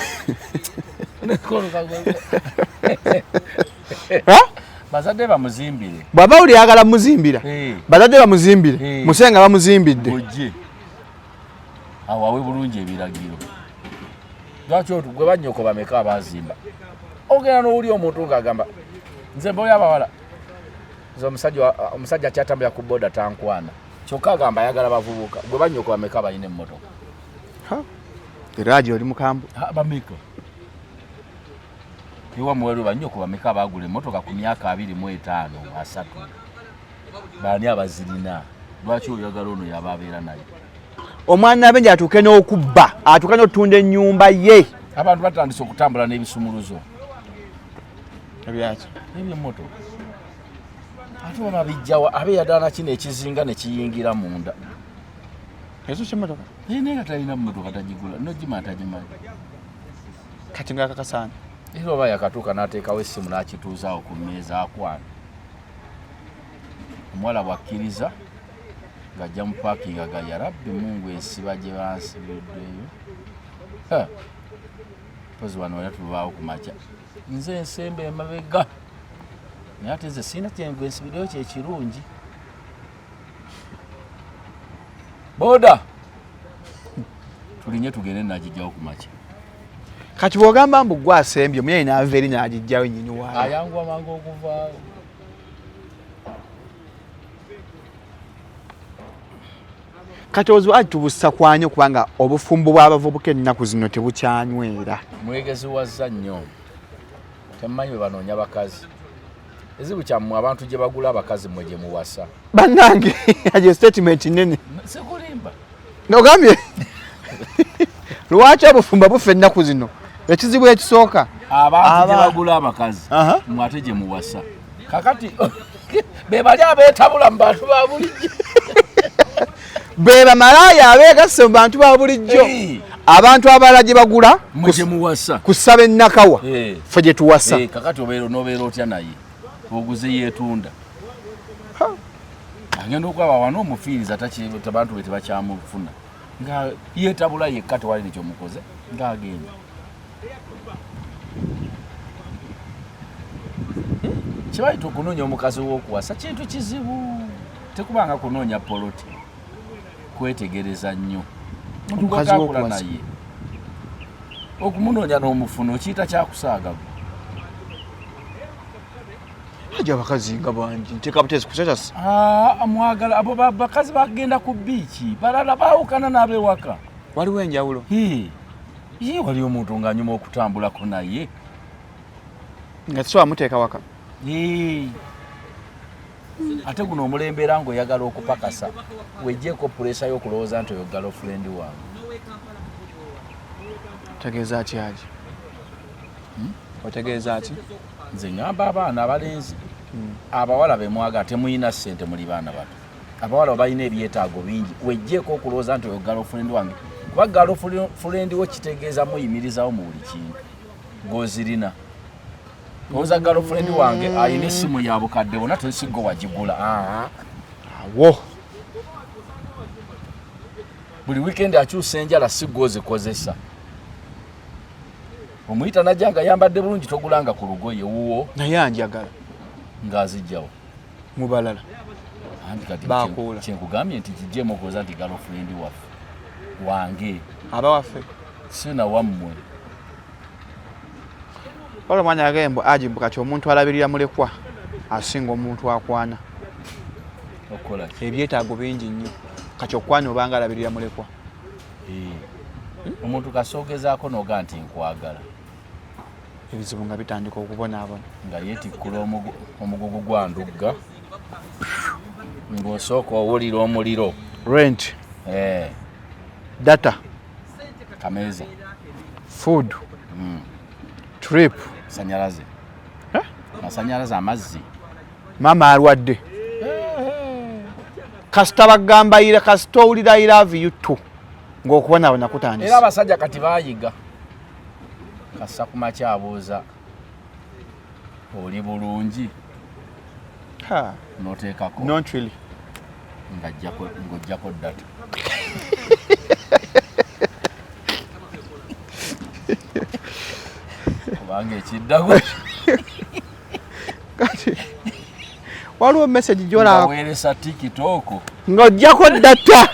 bazadde bamuzimbire bw'aba uli yagala muzimbira bazadde bamuzimbire musenga bamuzimbidde ojje awawe bulungi ebiragiro lwaki gwe bannyoko bameka abazimba ogenda n'owuli omuntu ng'agamba nze mbaoyo abawala nze omusajja akyatambula ku boda tankwana kyokka agamba ayagala bavubuka gwe bannyoko bameka balina emmotoka eraji oli mukambwe bameka ewamuweru bannyoko bameka abagula emmotoka ku myaka 25 3 baani abazirina lwaki oyagala ono yaba abeera naye omwana abenje atuuke n'okubba atuuke n'otunda ennyumba ye abantu batandise okutambula n'ebisumuluzo ebyaki ebyemmotoka ate baba bijjawa abeera ddala nakino ekizinga ne kiyingira munda ezo kyemmotoka naye talina mmotoka tagigula nogima atagimanyi kati ngaakakasaana era oba yakatuuka n'ateekawo essimu n'akituuzaawo ku mmeeza akwana omuwala bwakkiriza ng'ajja mu paakingi agaya rabbi mungu ensiba gye bansibiddeyo pozi wano era tubaawo ku makya nze ensembe emabega naye ate nze sirina kyengu ensibiddeyo kyekirungi boda tulinye tugende nagijjawo ku makya kati bw'ogamba mbu gwe asembye omuyayi n'ava eri n'agijjawo nnyini waayo ayanguwa mangu okuvaawo katozo atubusa kwanyo kubanga obufumbo bw'abavubuka ennaku zino tebukyanywera. Mwegezi wazza nnyo. Temanyi banoonya bakazi. Ezibu kyammwe abantu gye bagula abakazi mmwe gye muwasa. Bannange aje statement nene. Sikulimba. Nogambye. Lwaki obufumbo bufe ennaku zino? Ekizibu ekisooka. Abantu gye bagula abakazi mwate gye muwasa. Kakati be bali abeetabula mu bantu ba bulijjo. Be bamalaaya abeegasse mu bantu ba bulijjo. Abantu abalala gye bagula kusaba ennakawa ffe gye tuwasa. Kakati nobeera otya naye oguze yeetunda agenda okwaba wano omufiiriza abantu be tebakyamufuna nga yeetabula yekka tewali nekyomukoze ng'agenda. Kibayita okunoonya omukazi w'okuwasa kintu kizibu, tekubanga kunoonya poloti, kwetegereza nnyo omukazi w'okuwasa naye okumunoonya n'omufuna okiyita kyakusaaga. Aja abakazi nga bangi nteeka butezi kusasasa. Mwagala abo bakazi bagenda ku biiki balala baawukana n'abewaka. Waliwo enjawulo? Wali omuntu ng'anyuma okutambulako naye nga tisobola muteeka waka. Ate guno omulembe era ng'oyagala okupakasa wejjeeko puleesa y'okulowooza nti oyo girlfriend wange. Otegeeza ki aji? Otegeeza ki? Nze ngamba abaana abalenzi abawala be mwagala temuyina ssente muli baana bato. Abawala balina ebyetaago bingi wejjeeko okulowooza nti oyo girlfriend wange. Kuba girlfriend wo kitegeeza muyimirizawo mu buli kintu ng'ozirina. Oza girlfriend wange ayina essimu ya bukadde bonna tesigo wagigula. Awo buli weekend akyusa enjala sigo ozikozesa. Omuyita najja nga yambadde bulungi togulanga ku lugoye wuwo naye anjagala ng'azijjawo mu balala bakuula. Kyenkugambye nti kijjeemu okuloza nti girlfriend waffe wange aba waffe sina wammwe. Wala mwanya agembo ajimbu kati omuntu alabirira mulekwa asinga omuntu akwana. Okola ebyetaago bingi nnyo kati okwana obanga alabirira mulekwa. Omuntu kasoogezaako noga nti nkwagala. Ebizibu nga bitandika okubonaabona nga yeetikkula omugugu gwa ndugga ng'osooka owulira omuliro. Rent, data, kameeza, food, trip, masanyalaze. Masanyalaze, amazzi. Mama alwadde. Kasita bagamba ira kasita owulira I love you too ng'okubonabona kutandise. Era abasajja kati baayiga. Kassa ku makya abuuza oli bulungi n'oteekako not really ng'ojjako data. Kubanga ekiddako kati waliwo message gy'olaba weeresa TikTok ng'ojjako data.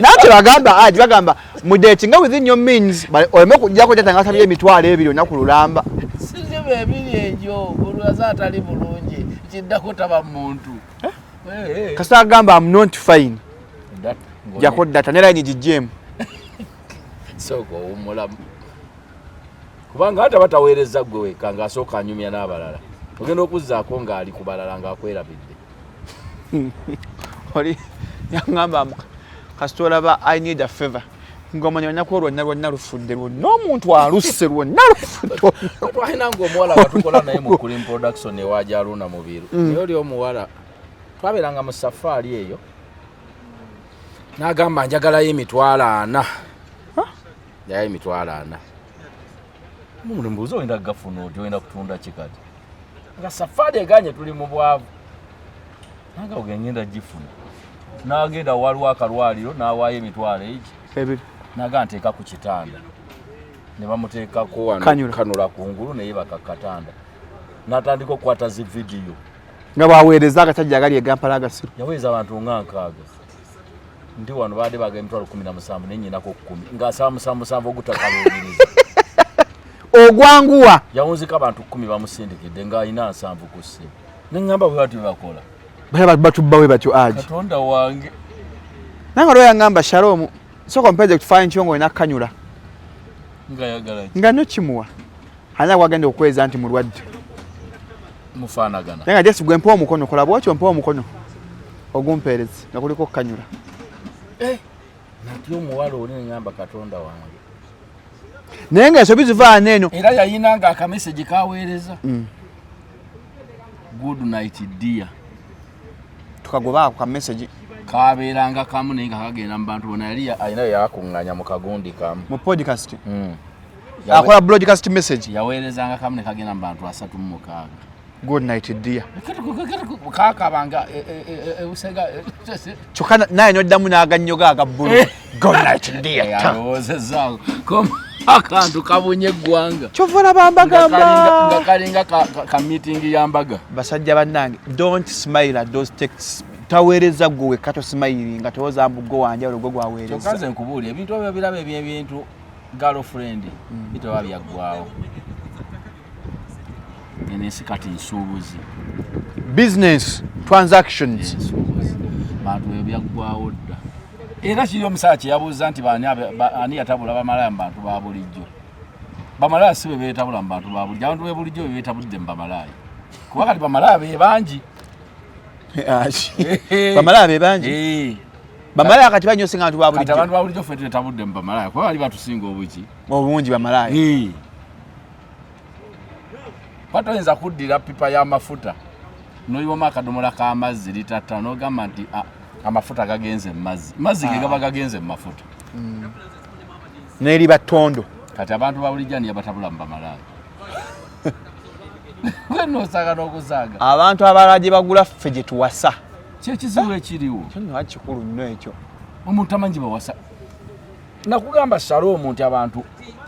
Nate bagamba mudatinga within your means oleme okujjako data nga sabye emitwalo ebiri olunaku lulamba. Sizibu ebiri egyo olwaza atali bulungi kiddako taba muntu. Kasita agamba I'm not fine jjako data ne line gijjeemu. Sooka owummulamu kubanga ate bataweereza gwe wekka ng'asooka anyumya n'abalala ogenda okuzzaako ng'ali ku balala ng'akwerabidde. Oli yangamba kasita olaba I need a favor ng'omanya olunaku lwonna lufudde lwonna omuntu alusse lwonna lufudde. Twalina ng'omuwala batukola naye mu Cream Production ewaja Aruna Mubiru naye oli omuwala twabeeranga mu safaari eyo n'agamba njagalayo emitwalo 4. Yayo emitwalo 4. Mbuuza oyinza gafuna oti oyinza kutunda kikati nga safaari eganye tuli mu bwavu nanga ogengenda gifuna n'agenda waliwo akalwaliro n'awaayo emitwalo egi naga nteeka ku kitanda ne bamuteekako wano kanula kungulu naye bakakatanda n'atandika okukwata zi vidiyo nga bwaweereza agasajja agali egampala agasiru. Yaweereza abantu nga 6 ndi wano baadde baga emitwalo 17 nenyinako 10 ng'asaba 7 ogutakalubiriza. Ogwanguwa yawunzika abantu 10 bamusindikidde ng'alina 7 ku ssimu. Ne ngamba bwe bati bakola bwe batubbawe batyo aji Katonda wange Nanga lwe yangamba Shalom soko mpeze kufanya nchongo ina kanyula. Nga no chimuwa. Hana wagende okweza anti mulwadde. Mufanagana. Nanga just gwe mpo omukono kola bwacho mpo omukono. Ogumperezi nga kuliko kanyula. Natyo muwalo oli ngamba Katonda wange. Nenga esobizi va neno. Era yayinanga aka message kaweereza. Good night dear. Tukagoba kwa message kabeeranga kamu naye kagenda mu bantu bona yali ayina yakunganya mu kagundi kamu mu podcast. Akola broadcast message yaweerezanga kamu ne kagenda mu bantu 36. Good night dear. Kakabanga usega chokana naye noddamu n'aganyoga agabbulu. Good night dear. Yalowozezaawo kom akantu kabunye eggwanga chovola bambagamba nga kalinga ka meeting yambaga. Basajja bannange don't smile at those texts. Taweereza gwe kato smile nga toza mbugo wanja olwo gwaweereza. Chokaze nkubuuli ebintu ebyo birabe ebintu girlfriend bitoba byaggwawo. Nenesi kati nsuubuzi. Business transactions. Bantu ebyaggwawo dda. Era kiri omusaala kye yabuuza nti ani yatabula bamalaya mu bantu ba bulijjo. Bamalaya si be beetabula mu bantu ba bulijjo. Abantu be bulijjo be beetabudde mu bamalaya. Kuba kati bamalaya be bangi. Bamalaya be bangi. Bamalaya kati banyose nga bantu ba bulijjo. Kati abantu ba bulijjo ffe twetabudde mu bamalaya. Kuba bali batusinga obuki. Obungi bamalaya. Watoyinza kuddira pipa y'amafuta. Noyiwamu akadomola k'amazzi lita 5 n'ogamba nti amafuta gagenze mu mazzi. Mazzi ge gaba gagenze mu mafuta. N'eri batondo. Kati abantu ba bulijjo ani yabatabula mu bamalaya. Weno osanga n'okusanga. Abantu abalala gye bagula ffe gye tuwasa. Kyekizibu ekiriwo. Kino hakikulu nnyo ekyo. Omuntu amanyi bawasa. Nakugamba Shalom nti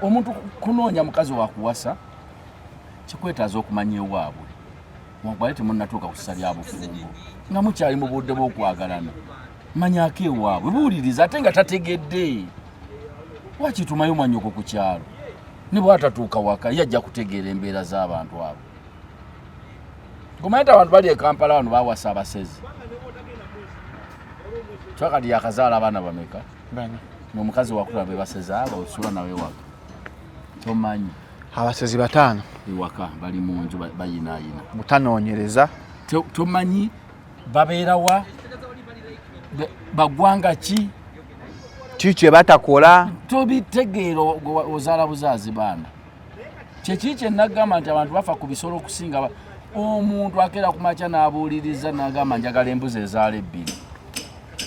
omuntu kunoonya mukazi wa kuwasa kikwetaaza okumanya ewaabwe. Mwagwale temunnatuuka ku ssa lya bufumbo. Nga mukyali mu budde bw'okwagalana. Manyaako ewaabwe. Buwuliriza ate nga tategedde. Wakitumayo mwannyoko ku kyalo. Ne bw'atatuuka waka yajja kutegeera embeera z'abantu abo. Gomanyi abantu bali e Kampala wano bawasa abasezi. Twakati yakazaala abaana bameka? Bani. N'omukazi wakula be basezi abo osula nawe waka. Tomanyi. Abasezi 5 iwaka bali mu nju bayinaayina. Mutanoonyereza. Tomanyi babeerawa bagwanga ki? Kiki batakola? Tobitegeera ozaala buzaazi baana. Kyekiki nagamba nti abantu bafa ku bisolo okusinga omuntu akeera ku makya n'abuuliriza n'agamba njagala embuzi ezaala 2.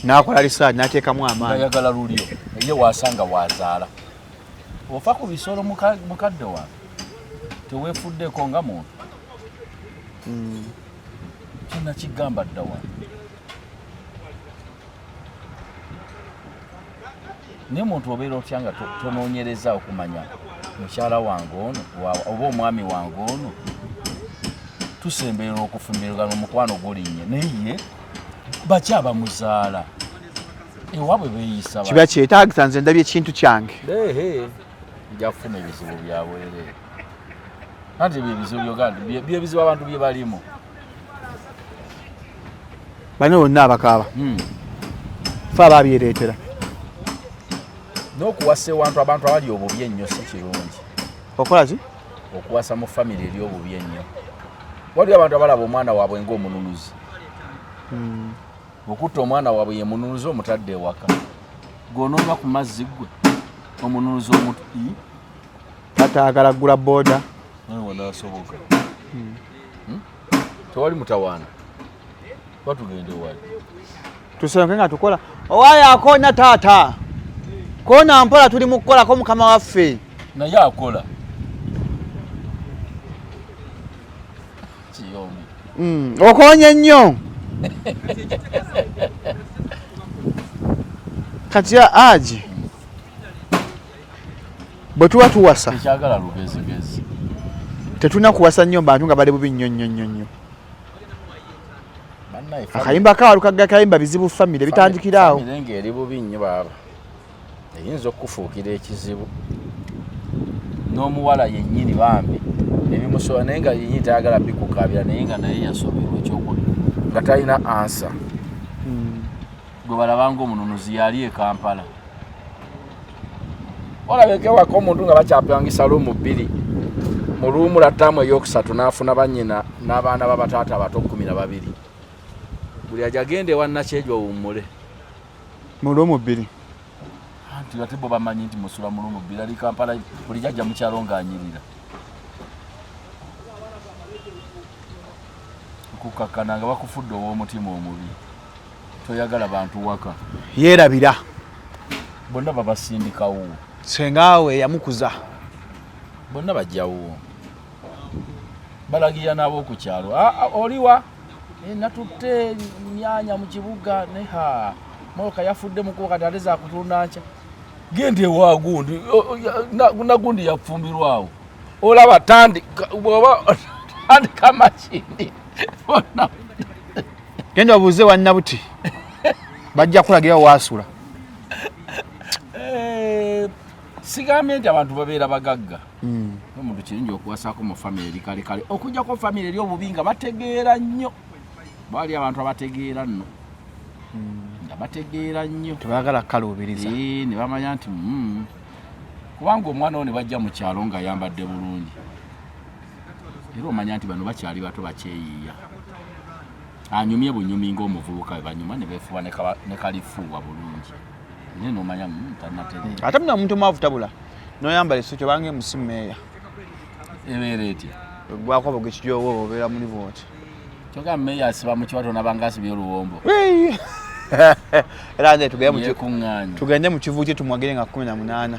N'akola research n'ateekamu amaanyi. Ayagala lulyo ye wasanga wazaala. Ofa ku bisolo mukadde wange teweefuddeko nga muntu. Kina kigamba dda wange. Ne muntu obeera otya nga tonoonyereza okumanya mukyala wange ono oba omwami wange ono tusemberera okufumbiragana omukwano gulinye naye bakyaba muzaala ewaabwe beeyisa kiba kyetaagisa nze ndabye ekintu kyange nja kufuna ebizibu byabwerere anti byebizibu byoganda byebizibu abantu bye balimu bano bonna abakaaba fe ababyereetera n'okuwasa ewantu abantu abali obubi ennyo si kirungi. Okola ki? Okuwasa mu famire eri obubi ennyo. Waliwo abantu abalaba omwana waabwe ng'omununuzi. Okutta omwana waabwe ye mununuzi omutadde ewaka. Gw'onoonywa ku mazzi gwe omununuzi omutu ataagala ggula booda. Nawe wanaasoboka. Tewali mutawaana. Watugende wali. Tusonke nga tukola. Owaayo akoona taata. Koona mpola tuli mu kukolako mukama waffe. Naye akola. Kiyomi. Okoonye nnyo. Kati aji. Bwe tuba tuwasa. Ekyagala lugezigezi. Tetulina kuwasa nnyo bantu nga bali bubi nnyo. Akayimba kawalu kagakayimba bizibu famire bitandikiraawo. Famire ng'eri bubi nnyo baaba. Eyinza okufuukira ekizibu. N'omuwala yennyini bambi ebimusoba naye nga yennyini tayagala bikukaabira naye nga naye yasoberwa ekyokulya nga talina ansa. gwe balabanga omununuzi yali e Kampala olabekewako omuntu nga bakyapangisa luumu 2 mu luumu la ttaamu eyokusatu n'afuna bannyina n'abaana babataata abato 12 buli ajagende wannakyejo wummule mu luumu 2 anti ate bo bamanyi nti musula mu luumu 2 ali Kampala buli jajja mu kyalo ng'anyirira okukakkana nga bakufudde ow'omutima omubi toyagala bantu waka yeerabira bonna babasindikawo sengaawe yamukuza bonna bajjawo balagira nabo ku kyalo oliwa natutte myanya mu kibuga neha moka yafudde mukuba kati ate zakutunda nca gende ewagundi nagundi yafumbirwawo olaba tandika makindi genda obuuze wannabuti bajja kulagira waasula sigambye nti abantu babeera bagagga omuntu kirungi okuwasaako mu famire kale okujjako famire eri obubi nga bategeera nnyo baali abantu abategeera nno nga bategeera nnyo tebaagala kkaluubiriza ne bamanya nti kubanga omwana wo ne bajja mu kyalo nga ayambadde bulungi era omanya nti bano bakyali bato bakyeyiiya anyumye bunyumi ng'omuvubuka banyuma ne beefuba ne kalifuuwa bulungi naye nomanya tannaterera ate muna omuntu maavu tabula noyambala essokyo bange musimu meeya ebeera etya gwako bogekijoowo obeera muli bwoti kyogamba meeya asiba mu kiwato nabanga asibye oluwombo era nze tugende mu kivu kye tumwagire nga 18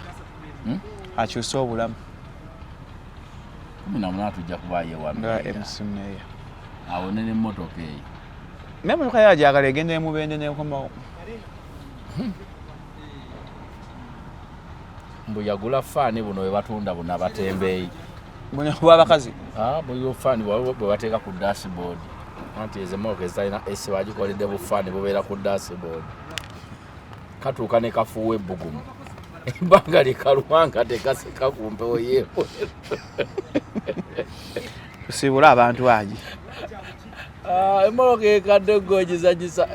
akyuse obulamu 18 tujja kubayo nga musimu meeya awo nene emmotoka eyo naye emmotoka yajagala egenda emubende nekomawo mbu yagula faani buno bwe batunda buno abatembeeyi bwabakazi buli faani bwe bateeka ku dashboard anti ezemmotoka ezitalina esi bagikoledde bufaani bubeera ku dashboard katuuka ne kafuuwa ebbugumu ebbanga likalumanga tekaseka ku mpewo yeewo tusibula abantu agi emmotoka ekadde gogizanyisa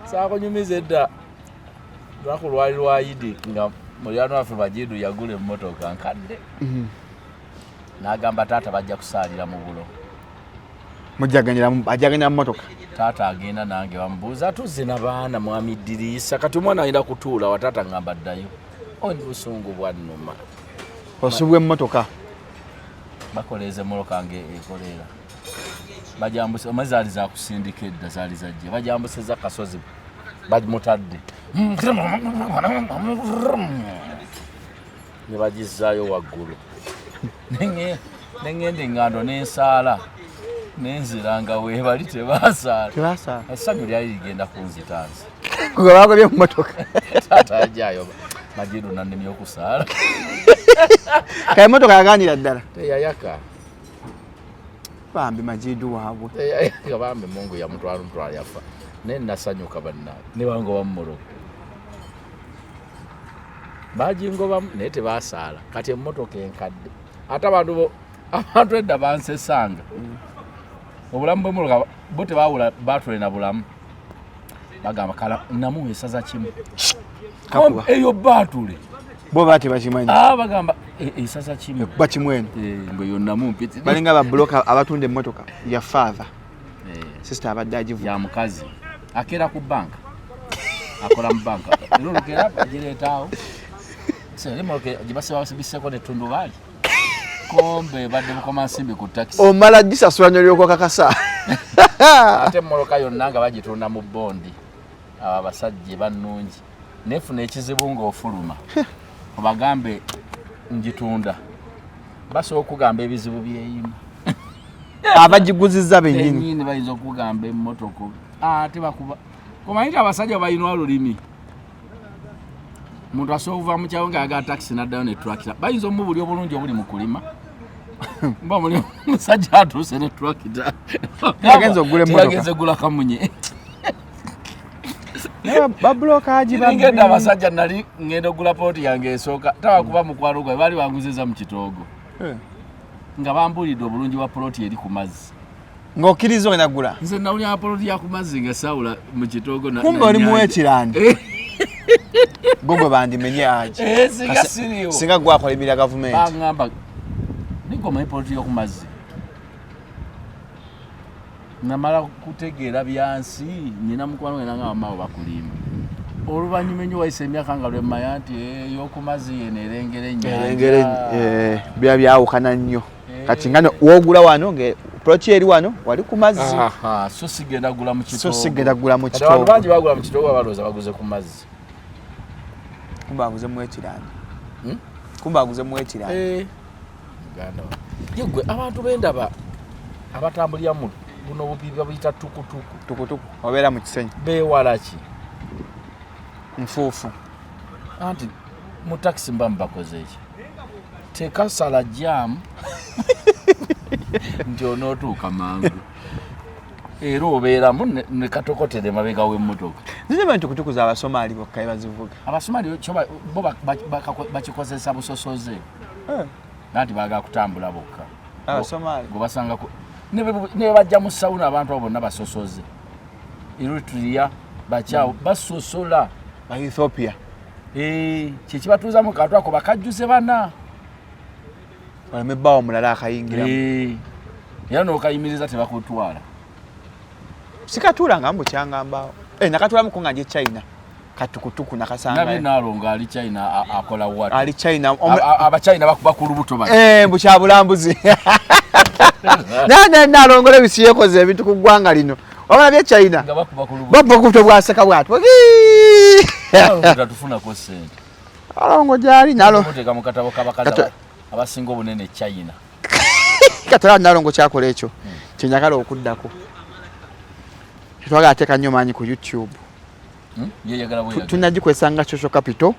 saakunyumiza edda lwaku lwali lwayidi nga mulyano waffe Majidu yagula emmotoka nkadde n'agamba taata bajja kusaalira mu bulo ajaganyira mu mmotoka taata agenda nange bamubuuza tuzze n'abaana mwami Diriisa kati omwana alina kutuula wa taata ngamba ddayo ondi busungu bwannuma osubwa emmotoka bakoleeza emmotoka nge ekoleera bajambuse omwe zaali zakusindika edda zaali zajje bajambuseza kasozi bamutadde ne bagizaayo waggulu nengenda engando nensaala nenziranga weebali tebasaala essanyu lyali ligenda kunzitanzi bagobye mu mmotoka taata ajjayo Majidu nannemya okusaala kale emmotoka yaganira ddala teyayaka bambi Majidu waabwe teyayaka bambi Mungu yamutwala yafa naye nasanyuka bannange ne bangoba mu mmotoka bagingobamu naye tebasaala kati emmotoka enkadde ate abantu edda bansesanga obulamu bw'emmotoka bo tebawula batule na bulamu bagamba kala namu esaza kimu eyo batule bo bati bakimanyi bagamba esaza kimu bakimwene ngwe yonnamu mpiti balinga babloka abatunda emmotoka ya father sister abadde agivuga ya mukazi akera ku banka akola mu banka lulukera agireetaawo seremoke gibasiba basibiseko ne tundubaali kombe badde mukoma nsimbi ku taxi omala gisasula nyolyoko kakasa ate mmoloka yonna nga bagitunda mu bondi abo abasajja bannungi nefuna ekizibu ng'ofuluma obagambe ngitunda basobola okugamba ebizibu byeyima abagiguzizza bennyini bayinza okugamba emmotoka ate bakuba omanyi abasajja balina olulimi omuntu asobola okuva mu kyawo ng'ayagala takisi n'addayo ne turakita bayinza omubuli obulungi obuli mu kulima mba muli omusajja atuuse ne turakita yagenza okugula emmotoka yagenza okugula kamunye babloka ngenda abasajja nali ngenda okugula pooti yange esooka tabakuba mukwalo gwabe baali banguziza mu kitoogo nga bambulidde obulungi bwa poloti eri ku mazzi ng'okkiriza ogenagula nze nawulya apoloti yakumazzi nga sawula mu kitoogo kumbe oli muwekirandi gogwe bandimenye aji singa gwakola emira gavumenti baŋŋamba nigoma epoloti y'okumazzi namala kutegeera byansi nyina mukwano wena nga wamawo bakulimba oluvannyuma ennyo wayisa emyaka nga lwemmanya nti ey'okumazzi yeno erengera ennyanja bya byawukana nnyo kati nga woogula wano poloki eri wano wali ku mazzi so sigenda gula mu kitoogo abantu bangi bagula mu kitoogo balowooza baguze ku mazzi kumbe aguze mwekirani yegwe abantu bendaba abatambulira mu buno obupipi babuyita tukutuku obeera mu kisenyi beewala ki nfuufu anti mu takisi mba mubakoze eki tekasala jamu nti onootuuka mangu era obeeramu ne katokotera emabega w'emmotoka zireba entukutuku z'abasomaali bokka bazivuga abasomaali bo bakikozesa busosoze anti baagala kutambula bokka abasomaali gwe basangako ne bajja mu sawuna abantu abo bonna basosoze eritria bakyawo basosola ba Ethiopia kyekibatuuza mu kattu ako bakajjuze bana bamebbaawo mulala akayingira era n'okayimiriza tebakutwala sikatuulanga mbukyangambaawo nakatuulamuko nga nje China katukutuku nakasanga nabe naalonga ali China akola wat ali China abachina bakuba ku lubuto bali mbukyabulambuzi naalongola ebisi yekoze ebintu ku ggwanga lino wabona bye China bakuba ku lubuto bwaseka bwatwo tufunako sente alongo gyali nalo muteka mu katabo kabakaza abasinga obunene China katala nalongo kyakola ekyo kyenyagala okuddako twagala ateeka nnyo maanyi ku YouTube tunagikwesanga social capital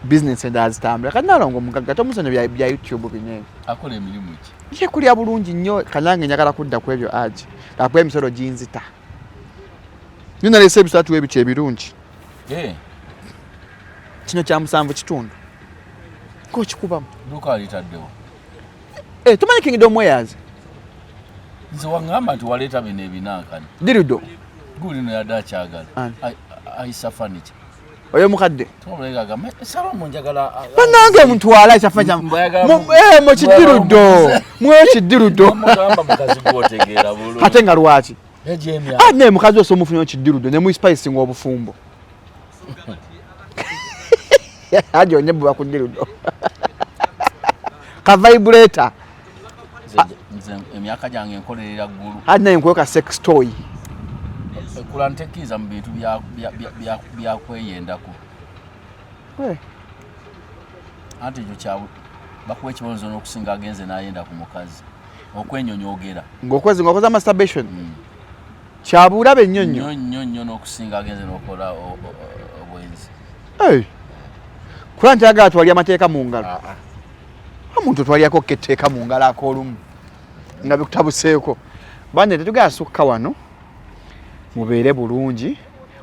business endala zitambula kati nalongo mugagga tomusone bya YouTube binene akola emirimu ki yekulya bulungi nnyo kanange njagala kudda ku ebyo aji akuba emisolo ginzita nyo nalese ebisatu ebyo ebirungi kino kya 7 kitundu kokikubamu duka alitaddewo tumanyi King Domweyazi nze waŋŋamba nti waleeta bino ebinankani dirido gulino yadde akyagala ayisa fanicha oyo mukadde tomulegagamba Salomo njagala banange mutwala ekyafa mu kidirudo mwekidirudo mugamba mukazi gwotegeera bulungi ate nga lwaki ejemya ne mukazi ose omufunye kidirudo ne muispice nga obufumbo ajo nyebu bakudirudo ka vibrator emyaka gyange enkolerera ggulu adna enkweka sex toy ekula ntekiiza mu bintu byakweyendako anti ekyo kyawe bakuwa ekibonezo n'okusinga agenze n'ayenda ku mukazi okwenyonyogera ng'okoze masturbation kyabulabe nnyo nnyo n'okusinga agenze n'okola obwenzi kula nti agala twali amateeka mu ngalo omuntu twalyako ketteeka mu ngalo ak'olumu nga bikutabuseeko bane tetugala sukka wano mubeere bulungi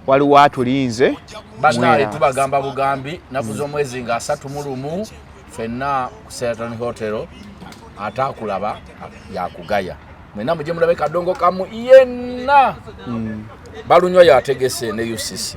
waliwo atulinze banaye tubagamba bugambi nafuza omwezi nga 31 fenna ku Sheraton Hotel atakulaba yakugaya mwena muje mulabe kadongo kamu yenna balunywa yategese ne UCC